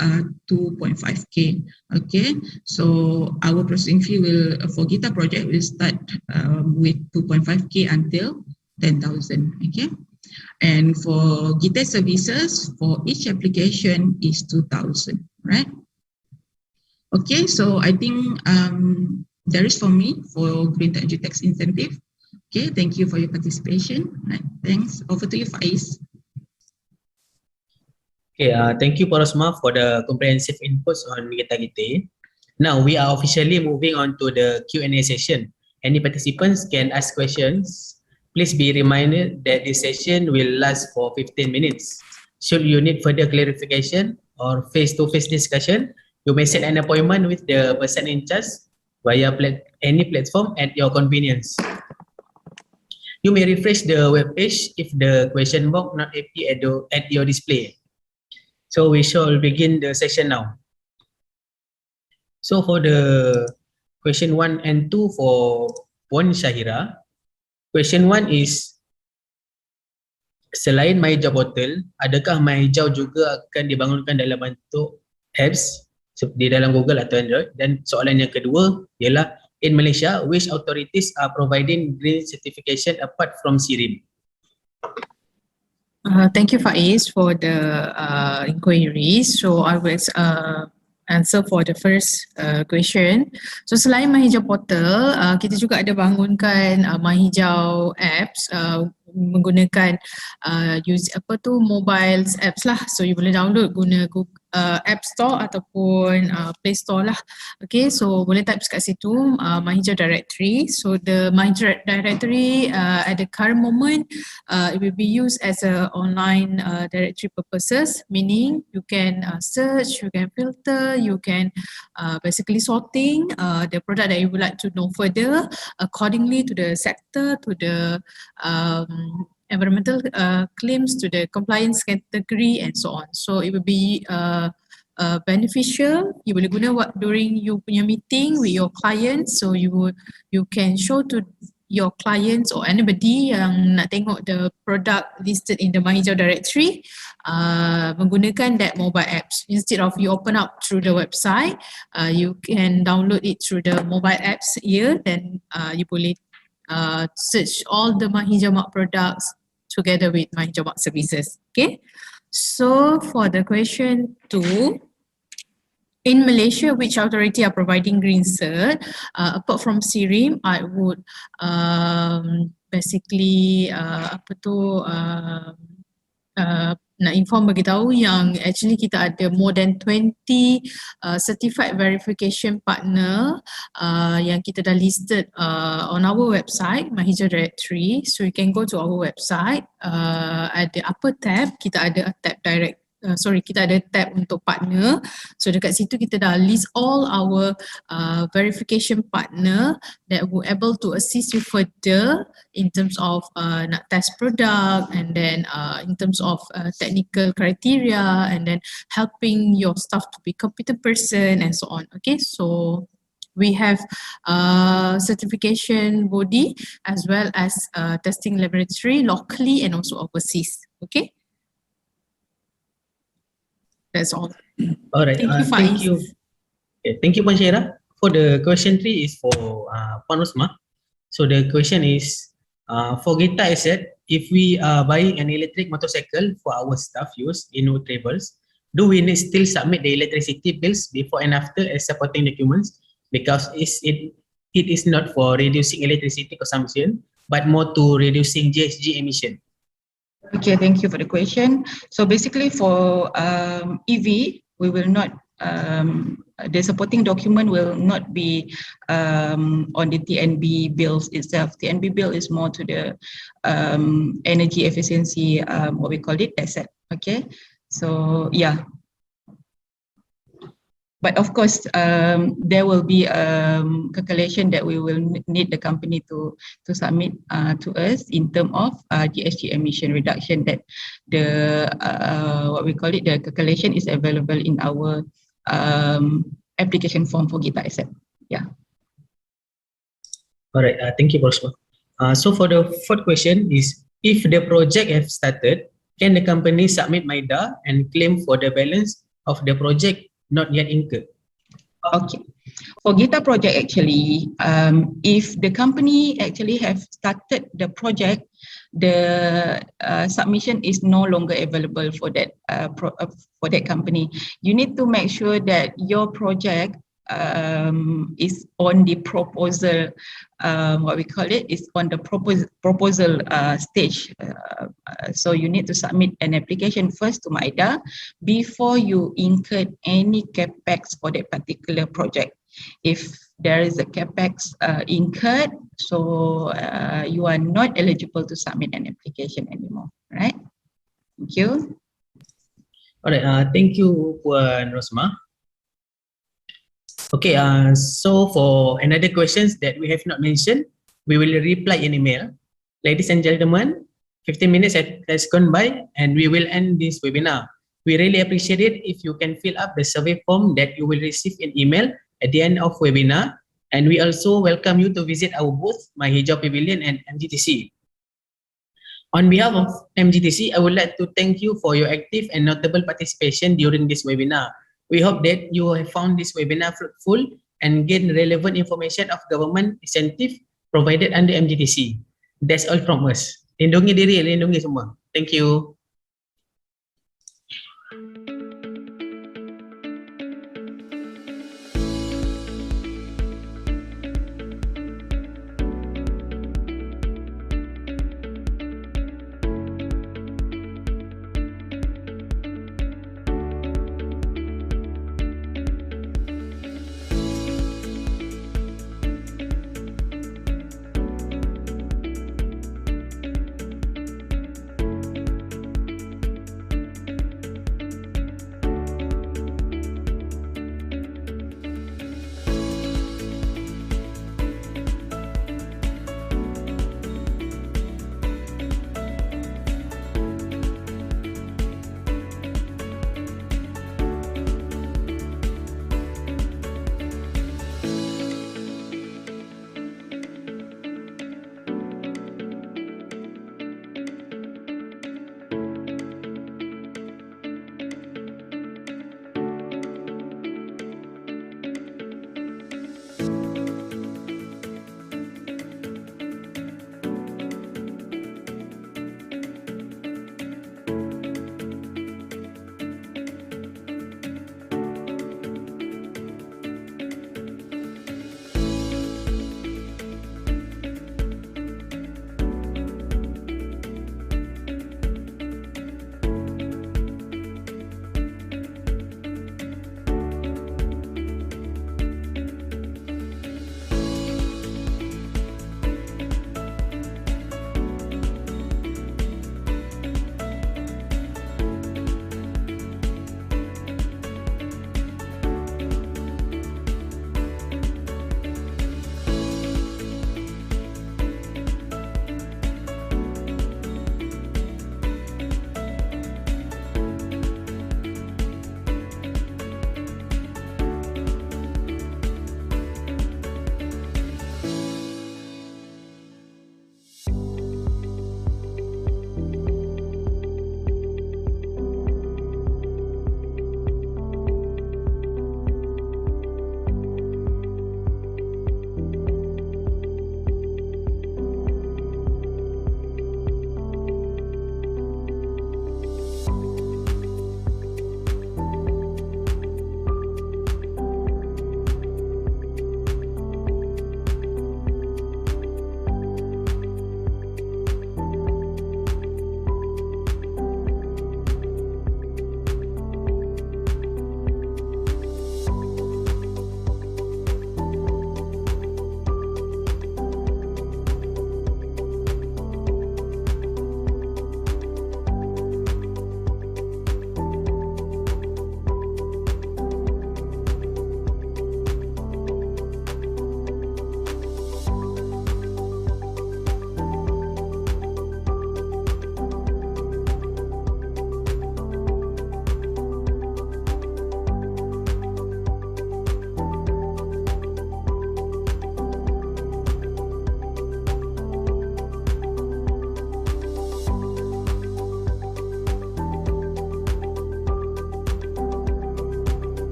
D: 2.5K. Okay, so our processing fee will for GITA project will start with 2.5K until 10,000. Okay. And for GITE services, for each application is 2,000, right? Okay, so I think that is for me for Green Technology Tax Incentive. Okay, thank you for your participation. Right, thanks. Over to you, Faiz.
A: Okay, thank you, Porosma, for the comprehensive inputs on Gita Gite. Now we are officially moving on to the Q&A session. Any participants can ask questions. Please be reminded that this session will last for 15 minutes. Should you need further clarification or face-to-face discussion, you may set an appointment with the person in charge via any platform at your convenience. You may refresh the web page if the question box not appear at your display. So we shall begin the session now. So for the question 1 and 2 for Puan Syahira, question 1 is, selain MyHijau Portal, adakah MyHijau juga akan dibangunkan dalam bentuk apps di dalam Google atau Android? Dan soalan yang kedua ialah, in Malaysia, which authorities are providing green certification apart from SIRIM?
C: Thank you, Faiz, for the inquiry. So I will answer for the first question. So selain MyHijau Portal, kita juga ada bangunkan MyHijau apps menggunakan mobile apps lah. So you boleh download guna Google App Store ataupun Play Store lah. Okay, so boleh type kat situ MyHijau Directory. So the MyHijau Directory at the current moment it will be used as a online directory purposes, meaning you can search, you can filter, you can basically sorting the product that you would like to know further accordingly to the sector, to the environmental claims, to the compliance category and so on. So it will be beneficial. You boleh guna during you punya meeting with your clients, so you can show to your clients or anybody yang nak tengok the product listed in the MyHijau directory menggunakan that mobile apps. Instead of you open up through the website, you can download it through the mobile apps here, then you boleh search all the MyHijau Mark products together with MyHijau Mark services. Okay, so for the question 2, in Malaysia, which authority are providing green cert? Apart from SIRIM, I would basically nak inform bagi tahu yang actually kita ada more than 20 certified verification partner yang kita dah listed on our website MyHijau directory. So you can go to our website, ada upper tab, kita ada tab kita ada tab untuk partner. So dekat situ kita dah list all our verification partner that will able to assist you further in terms of nak test product, and then in terms of technical criteria, and then helping your staff to be competent person and so on. Okay, so we have certification body as well as testing laboratory locally and also overseas. Okay, that's all.
A: All right.
C: Thank you, Faiz.
A: Thank you. Okay, thank you, Puan Syaira. For the question 3 is for Puan Rosma. So the question is, for Gita asset, if we are buying an electric motorcycle for our staff use in no travels, do we need still submit the electricity bills before and after as supporting documents? Because it is not for reducing electricity consumption, but more to reducing GHG emission.
D: Okay, thank you for the question. So basically for EV, we will not, the supporting document will not be on the TNB bills itself. TNB bill is more to the energy efficiency, what we call it, asset. Okay, so yeah. But of course, there will be calculation that we will need the company to submit to us in terms of GHG emission reduction. That the what we call it, the calculation is available in our application form for Gita Asset. Yeah.
A: All right. Thank you, Rosma. So for the 4th question is, if the project have started, can the company submit MIDA and claim for the balance of the project not yet incurred?
D: Okay. For Gita project, actually, if the company actually have started the project, the submission is no longer available for that company. You need to make sure that your project is on the proposal, what we call it, is on the proposal stage. So you need to submit an application first to MIDA before you incur any capex for that particular project. If there is a capex incurred, so you are not eligible to submit an application anymore, right? Thank you.
A: All right. Thank you, Puan Rosma. Okay, so for another questions that we have not mentioned, we will reply in email. Ladies and gentlemen, 15 minutes has gone by and we will end this webinar. We really appreciate it if you can fill up the survey form that you will receive in email at the end of webinar. And we also welcome you to visit our booth, MyHijau Pavilion and MGTC. On behalf of MGTC, I would like to thank you for your active and notable participation during this webinar. We hope that you have found this webinar fruitful and gain relevant information of government incentive provided under MGTC. That's all from us. Lindungi diri, lindungi semua. Thank you.